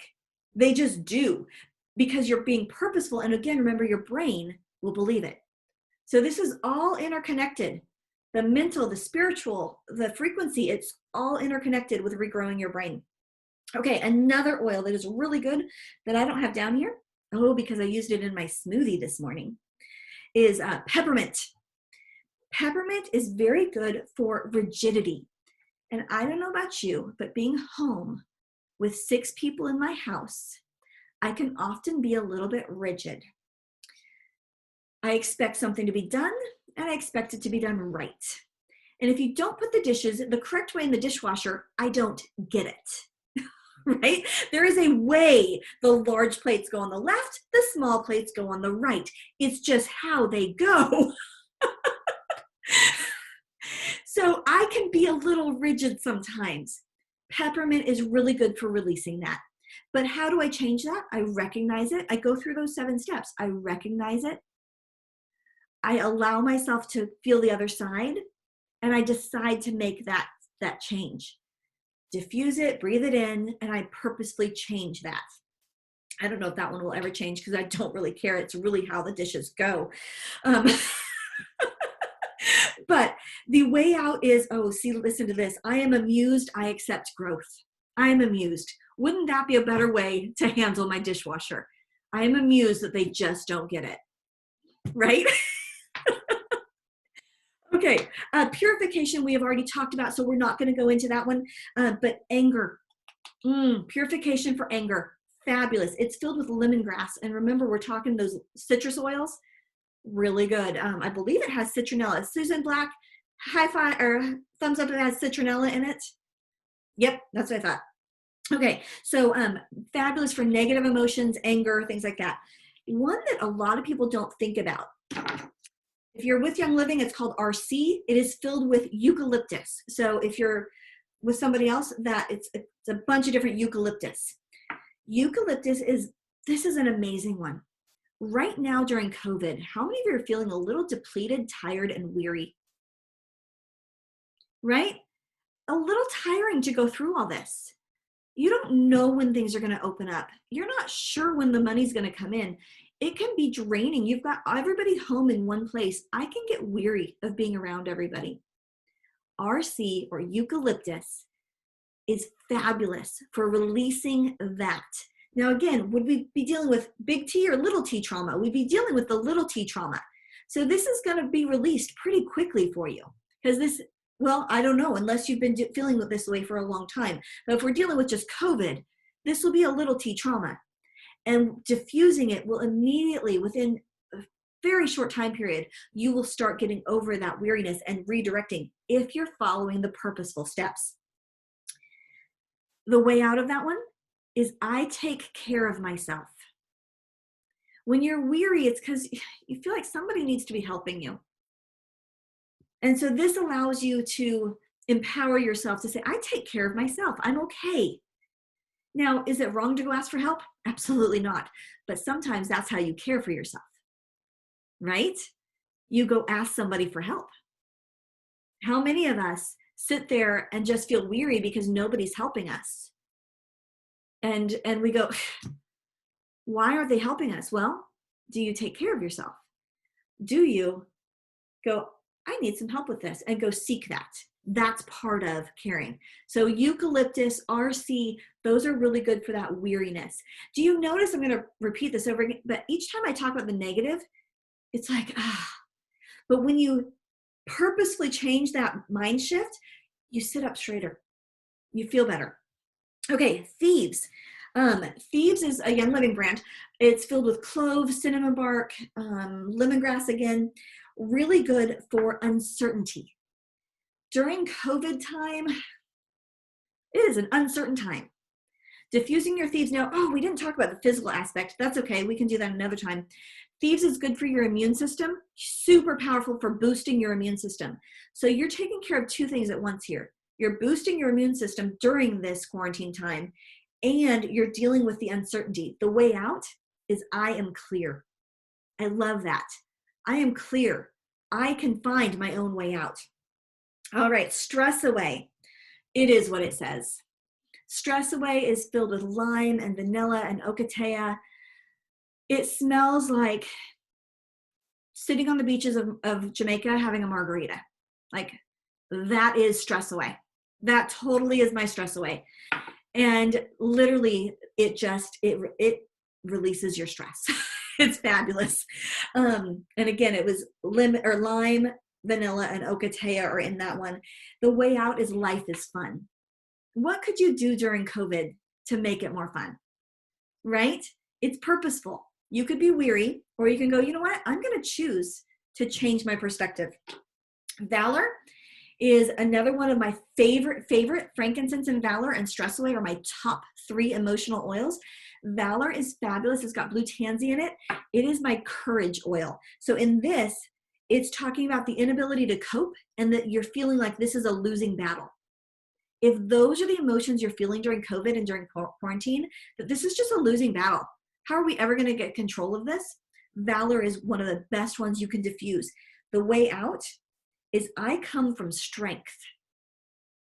They just do, because you're being purposeful. And again, remember, your brain will believe it. So this is all interconnected. The mental, the spiritual, the frequency, it's all interconnected with regrowing your brain. Okay, another oil that is really good that I don't have down here, because I used it in my smoothie this morning, is peppermint. Peppermint is very good for rigidity. And I don't know about you, but being home with 6 people in my house, I can often be a little bit rigid. I expect something to be done, and I expect it to be done right. And if you don't put the dishes the correct way in the dishwasher, I don't get it, right? There is a way the large plates go on the left, the small plates go on the right. It's just how they go. So I can be a little rigid sometimes. Peppermint is really good for releasing that. But how do I change that? I recognize it. I go through those 7 steps. I recognize it. I allow myself to feel the other side, and I decide to make that change. Diffuse it, breathe it in, and I purposefully change that. I don't know if that one will ever change because I don't really care. It's really how the dishes go. But the way out is, listen to this. I am amused. I accept growth. I am amused. Wouldn't that be a better way to handle my dishwasher? I am amused that they just don't get it, right? Okay, purification we have already talked about, so we're not going to go into that one. But anger, purification for anger, fabulous. It's filled with lemongrass, and remember, we're talking those citrus oils. Really good. I believe it has citronella. Susan Black, high five or thumbs up if it has citronella in it. Yep, that's what I thought. Okay, so fabulous for negative emotions, anger, things like that. One that a lot of people don't think about. If you're with Young Living, it's called RC. It is filled with eucalyptus. So if you're with somebody else, it's a bunch of different eucalyptus. Eucalyptus this is an amazing one. Right now during COVID, how many of you are feeling a little depleted, tired, and weary? Right? A little tiring to go through all this. You don't know when things are going to open up. You're not sure when the money's going to come in. It can be draining. You've got everybody home in one place. I can get weary of being around everybody. RC, or eucalyptus, is fabulous for releasing that. Now, again, would we be dealing with big T or little t trauma? We'd be dealing with the little t trauma. So this is going to be released pretty quickly for you, because I don't know, unless you've been feeling this way for a long time. But if we're dealing with just COVID, this will be a little t trauma. And diffusing it will immediately, within a very short time period, you will start getting over that weariness and redirecting if you're following the purposeful steps. The way out of that one is I take care of myself. When you're weary, it's because you feel like somebody needs to be helping you. And so this allows you to empower yourself to say, I take care of myself. I'm okay. Now, is it wrong to go ask for help? Absolutely not. But sometimes that's how you care for yourself, right? You go ask somebody for help. How many of us sit there and just feel weary because nobody's helping us? And we go, why aren't they helping us? Well, do you take care of yourself? Do you go, I need some help with this, and go seek that? That's part of caring. So eucalyptus, RC, those are really good for that weariness. Do you notice, I'm going to repeat this over again, but each time I talk about the negative, it's like, but when you purposefully change that mind shift, you sit up straighter. You feel better. Okay, Thieves. Thieves is a Young Living brand. It's filled with clove, cinnamon bark, lemongrass again. Really good for uncertainty. During COVID time, it is an uncertain time. Diffusing your Thieves now. Oh, we didn't talk about the physical aspect. That's okay. We can do that another time. Thieves is good for your immune system. Super powerful for boosting your immune system. So you're taking care of two things at once here. You're boosting your immune system during this quarantine time, and you're dealing with the uncertainty. The way out is I am clear. I love that. I am clear. I can find my own way out. All right, Stress Away. It is what it says. Stress Away is filled with lime and vanilla and ocotea. It smells like sitting on the beaches of Jamaica having a margarita. Like, that is Stress Away. That totally is my Stress Away. And literally, it releases your stress. It's fabulous. And again, it was lime, vanilla, and ocotea are in that one. The way out is life is fun. What could you do during COVID to make it more fun? Right? It's purposeful. You could be weary, or you can go, you know what? I'm going to choose to change my perspective. Valor is another one of my favorite. Frankincense and Valor and Stress Away are my top 3 emotional oils. Valor is fabulous. It's got blue tansy in it. It is my courage oil. So in this, it's talking about the inability to cope and that you're feeling like this is a losing battle. If those are the emotions you're feeling during COVID and during quarantine, that this is just a losing battle. How are we ever going to get control of this? Valor is one of the best ones you can diffuse. The way out is I come from strength.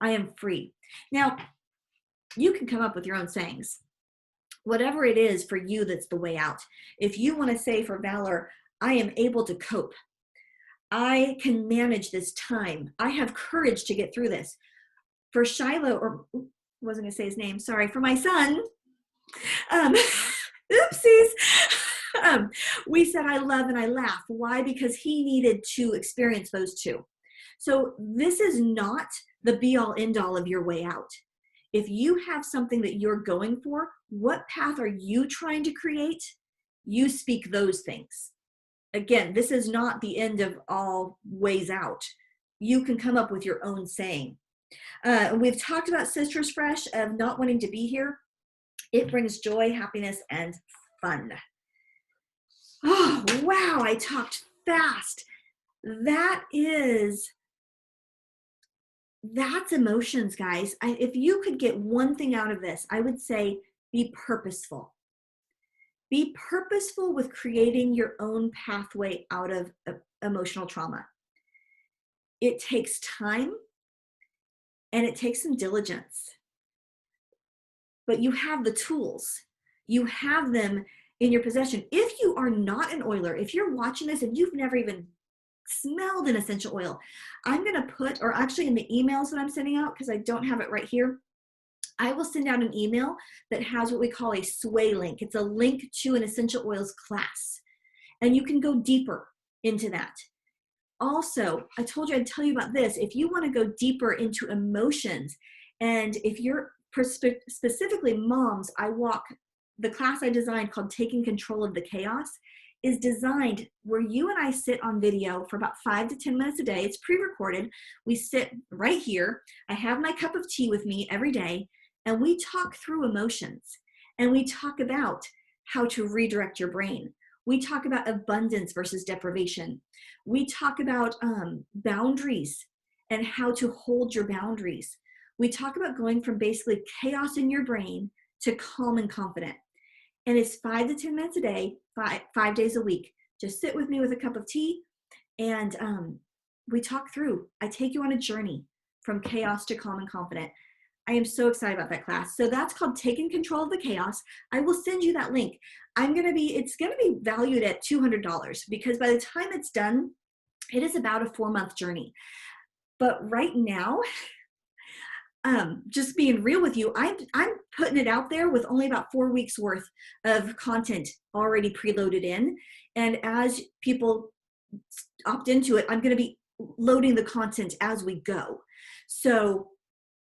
I am free. Now, you can come up with your own sayings. Whatever it is for you that's the way out. If you want to say for Valor, I am able to cope. I can manage this time. I have courage to get through this. For Shiloh, or wasn't going to say his name, sorry, for my son, oopsies, we said I love and I laugh. Why? Because he needed to experience those two. So this is not the be-all end-all of your way out. If you have something that you're going for, what path are you trying to create? You speak those things. Again, this is not the end of all ways out. You can come up with your own saying. We've talked about Citrus Fresh of not wanting to be here. It brings joy, happiness, and fun. Oh, wow, I talked fast. That's emotions, guys. If you could get one thing out of this, I would say be purposeful. Be purposeful with creating your own pathway out of emotional trauma. It takes time and it takes some diligence. But you have the tools. You have them in your possession. If you are not an oiler, if you're watching this and you've never even smelled an essential oil, I'm going to put, or actually in the emails that I'm sending out, because I don't have it right here, I will send out an email that has what we call a sway link. It's a link to an essential oils class, and you can go deeper into that. Also, I told you I'd tell you about this. If you want to go deeper into emotions, and if you're specifically moms, the class I designed called Taking Control of the Chaos is designed where you and I sit on video for about 5 to 10 minutes a day. It's pre-recorded. We sit right here. I have my cup of tea with me every day, and we talk through emotions, and we talk about how to redirect your brain. We talk about abundance versus deprivation. We talk about boundaries and how to hold your boundaries. We talk about going from basically chaos in your brain to calm and confident. And it's 5 to 10 minutes a day, 5 days a week. Just sit with me with a cup of tea, and we talk through. I take you on a journey from chaos to calm and confident. I am so excited about that class. So that's called Taking Control of the Chaos. I will send you that link. It's going to be valued at $200 because by the time it's done, it is about a 4-month journey. But right now, just being real with you, I'm putting it out there with only about 4 weeks worth of content already preloaded in. And as people opt into it, I'm going to be loading the content as we go. So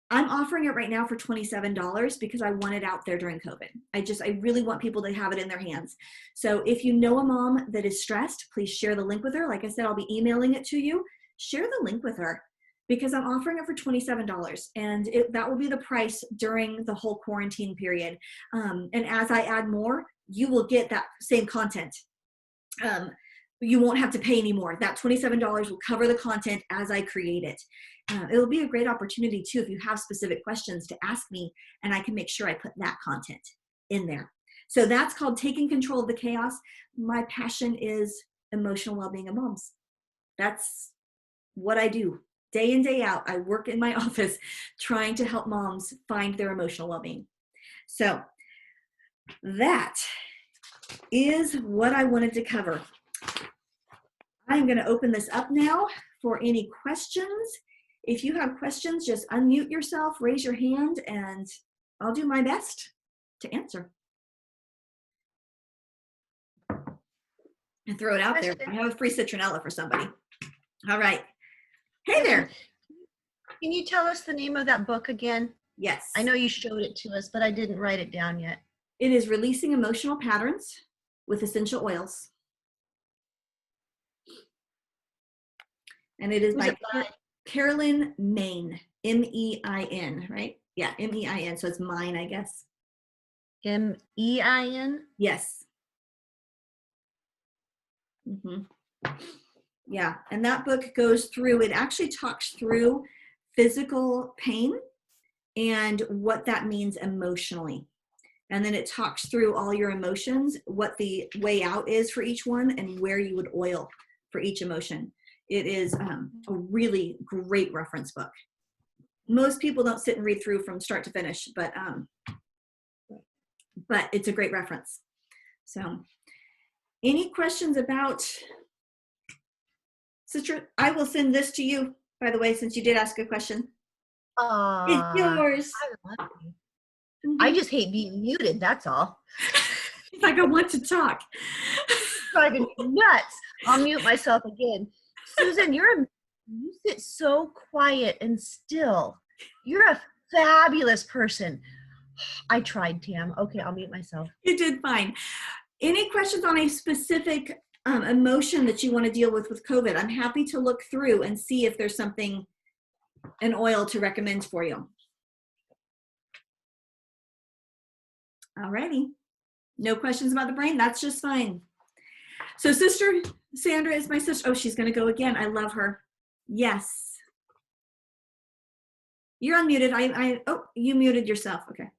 I'm offering it right now for $27 because I want it out there during COVID. I really want people to have it in their hands. So if you know a mom that is stressed, please share the link with her. Like I said, I'll be emailing it to you. Share the link with her because I'm offering it for $27, and that will be the price during the whole quarantine period. And as I add more, you will get that same content. You won't have to pay anymore. That $27 will cover the content as I create it. It will be a great opportunity too if you have specific questions to ask me, and I can make sure I put that content in there. So that's called Taking Control of the Chaos. My passion is emotional well-being of moms. That's what I do. Day in, day out, I work in my office trying to help moms find their emotional well-being. So that is what I wanted to cover. I'm going to open this up now for any questions. If you have questions, just unmute yourself, raise your hand, and I'll do my best to answer. And throw it out there. I have a free citronella for somebody. All right. Hey there. Can you tell us the name of that book again? Yes. I know you showed it to us, but I didn't write it down yet. It is Releasing Emotional Patterns with Essential Oils. And it is by Carolyn Main, M-E-I-N, right? Yeah, M-E-I-N. So it's mine, I guess. M-E-I-N? Yes. Yeah, and that book goes through, it actually talks through physical pain and what that means emotionally. And then it talks through all your emotions, what the way out is for each one, and where you would oil for each emotion. It is a really great reference book. Most people don't sit and read through from start to finish, but it's a great reference. So any questions about, Sister, I will send this to you, by the way, since you did ask a question. It's yours. I love you. I just hate being muted, that's all. It's like I want to talk. Driving me nuts. I'll mute myself again. Susan, you sit so quiet and still. You're a fabulous person. I tried, Tam. Okay, I'll mute myself. You did fine. Any questions on a specific emotion that you want to deal with COVID? I'm happy to look through and see if there's something, an oil to recommend for you. Alrighty. No questions about the brain? That's just fine. So Sister Sandra is my sister. Oh, she's going to go again. I love her. Yes. You're unmuted. Oh, you muted yourself. Okay.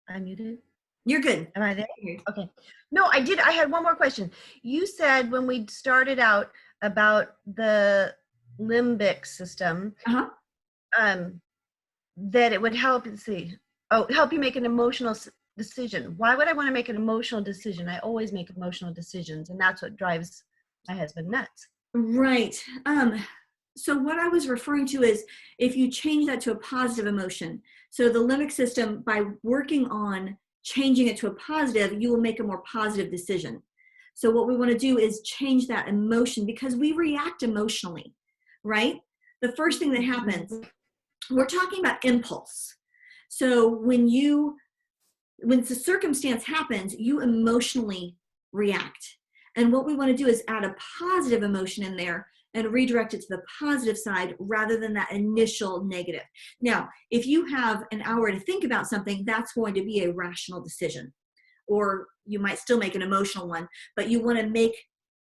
I'm muted. You're good. Am I there? Okay. No, I did. I had one more question. You said when we started out about the limbic system, that it would help, let's see, help you make an emotional decision. Why would I want to make an emotional decision? I always make emotional decisions, and that's what drives my husband nuts. Right. So what I was referring to is if you change that to a positive emotion. So the limbic system, by working on changing it to a positive, you will make a more positive decision. So what we want to do is change that emotion because we react emotionally, right? The first thing that happens, we're talking about impulse. So when the circumstance happens, you emotionally react. And what we want to do is add a positive emotion in there and redirect it to the positive side rather than that initial negative. Now, if you have an hour to think about something, that's going to be a rational decision. Or you might still make an emotional one, but you want to make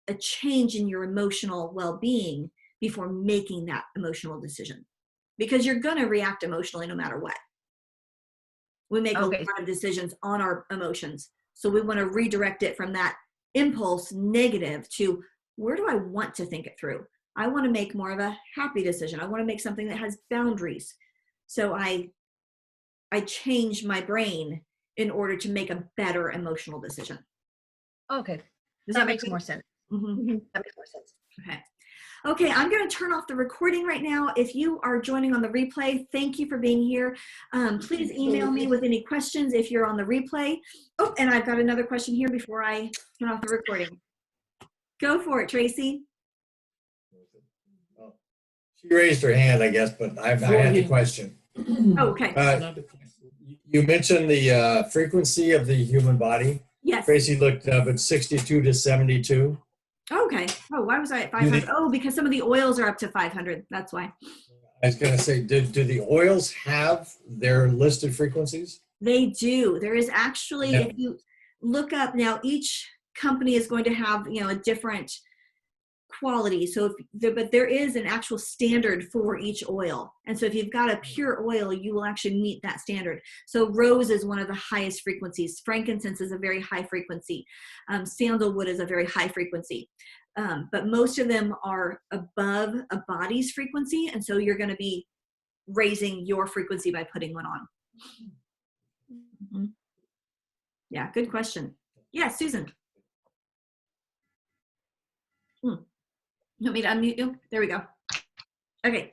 a change in your emotional well-being before making that emotional decision. Because you're going to react emotionally no matter what. We make a lot of decisions on our emotions. So we want to redirect it from that impulse negative to where do I want to think it through? I want to make more of a happy decision. I want to make something that has boundaries. So I change my brain in order to make a better emotional decision. Okay. Does that makes more sense. Mm-hmm. That makes more sense. Okay. Okay, I'm going to turn off the recording right now. If you are joining on the replay, thank you for being here. Please email me with any questions if you're on the replay. Oh, and I've got another question here before I turn off the recording. Go for it, Tracy. She raised her hand, I guess, but I had the question. Oh, okay. You mentioned the frequency of the human body. Yes. Tracy looked up at 62 to 72. Okay. Oh, why was I at 500? Oh, because some of the oils are up to 500. That's why. I was going to say, do the oils have their listed frequencies? They do. There is actually, Yeah. if you look up now, each company is going to have, a different quality. So but there is an actual standard for each oil. And so if you've got a pure oil, you will actually meet that standard. So rose is one of the highest frequencies. Frankincense is a very high frequency. Sandalwood is a very high frequency. But most of them are above a body's frequency. And so you're going to be raising your frequency by putting one on. Mm-hmm. Yeah, good question. Yeah, Susan. You want me to unmute you? There we go. Okay.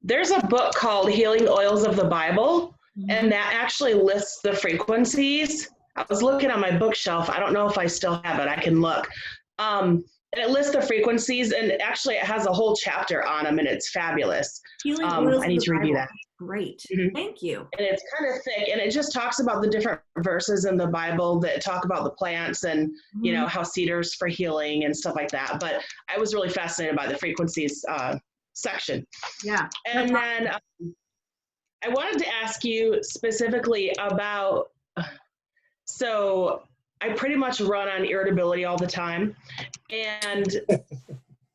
There's a book called Healing Oils of the Bible, and that actually lists the frequencies. I was looking on my bookshelf. I don't know if I still have it. I can look. And it lists the frequencies, and actually it has a whole chapter on them, and it's fabulous. Healing Oils I need to review that. Great. Mm-hmm. Thank you. And it's kind of thick, and it just talks about the different verses in the Bible that talk about the plants and, how cedar's for healing and stuff like that. But I was really fascinated by the frequencies section. Yeah. And then I wanted to ask you specifically about, so I pretty much run on irritability all the time. And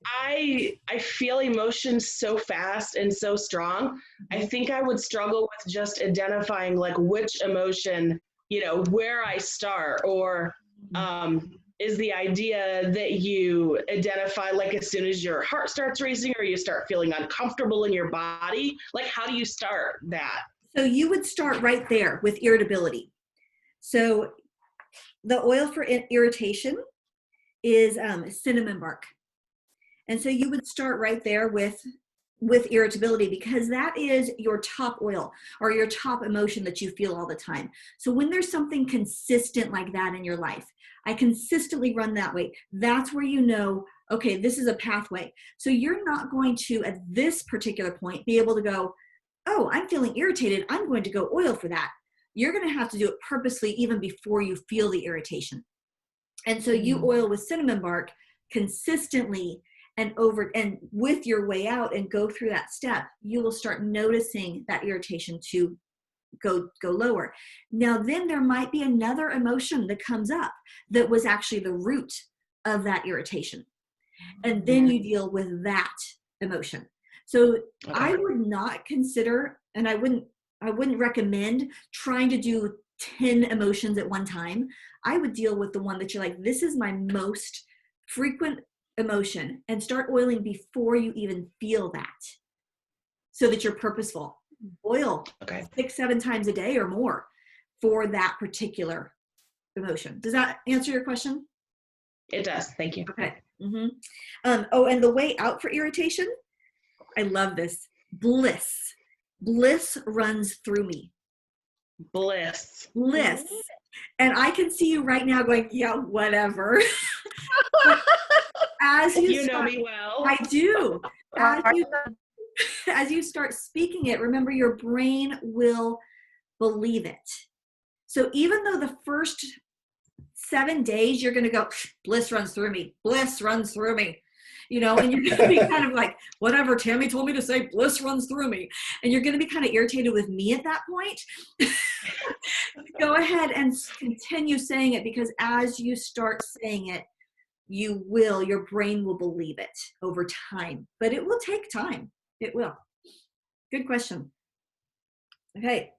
I feel emotions so fast and so strong. I think I would struggle with just identifying like which emotion, where I start, or is the idea that you identify like as soon as your heart starts racing or you start feeling uncomfortable in your body? Like, how do you start that? So you would start right there with irritability. So the oil for irritation is cinnamon bark. And so you would start right there with irritability, because that is your top oil or your top emotion that you feel all the time. So when there's something consistent like that in your life, I consistently run that way, that's where okay, this is a pathway. So you're not going to, at this particular point, be able to go, oh, I'm feeling irritated, I'm going to go oil for that. You're going to have to do it purposely even before you feel the irritation. And so you oil with cinnamon bark consistently, and with your way out and go through that step, you will start noticing that irritation to go lower. Now, then there might be another emotion that comes up that was actually the root of that irritation. And then you deal with that emotion. So okay. I would not consider, and I wouldn't recommend trying to do 10 emotions at one time. I would deal with the one that you're like, this is my most frequent emotion, and start oiling before you even feel that, so that you're purposeful. Oil 6-7 times a day or more for that particular emotion. Does that answer your question? It does. Thank you. Okay. And the way out for irritation, I love this. Bliss runs through me. Bliss. And I can see you right now going, yeah, whatever. As you know me well. I do. As you start speaking it, remember, your brain will believe it. So even though the first 7 days you're going to go, bliss runs through me, bliss runs through me, and you're going to be kind of like, whatever, Tammy told me to say, bliss runs through me. And you're going to be kind of irritated with me at that point. Go ahead and continue saying it, because as you start saying it, your brain will believe it over time, but it will take time. It will. Good question. Okay.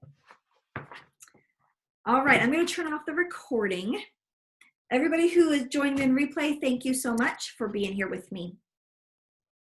All right. I'm going to turn off the recording. Everybody who is joining in replay, thank you so much for being here with me.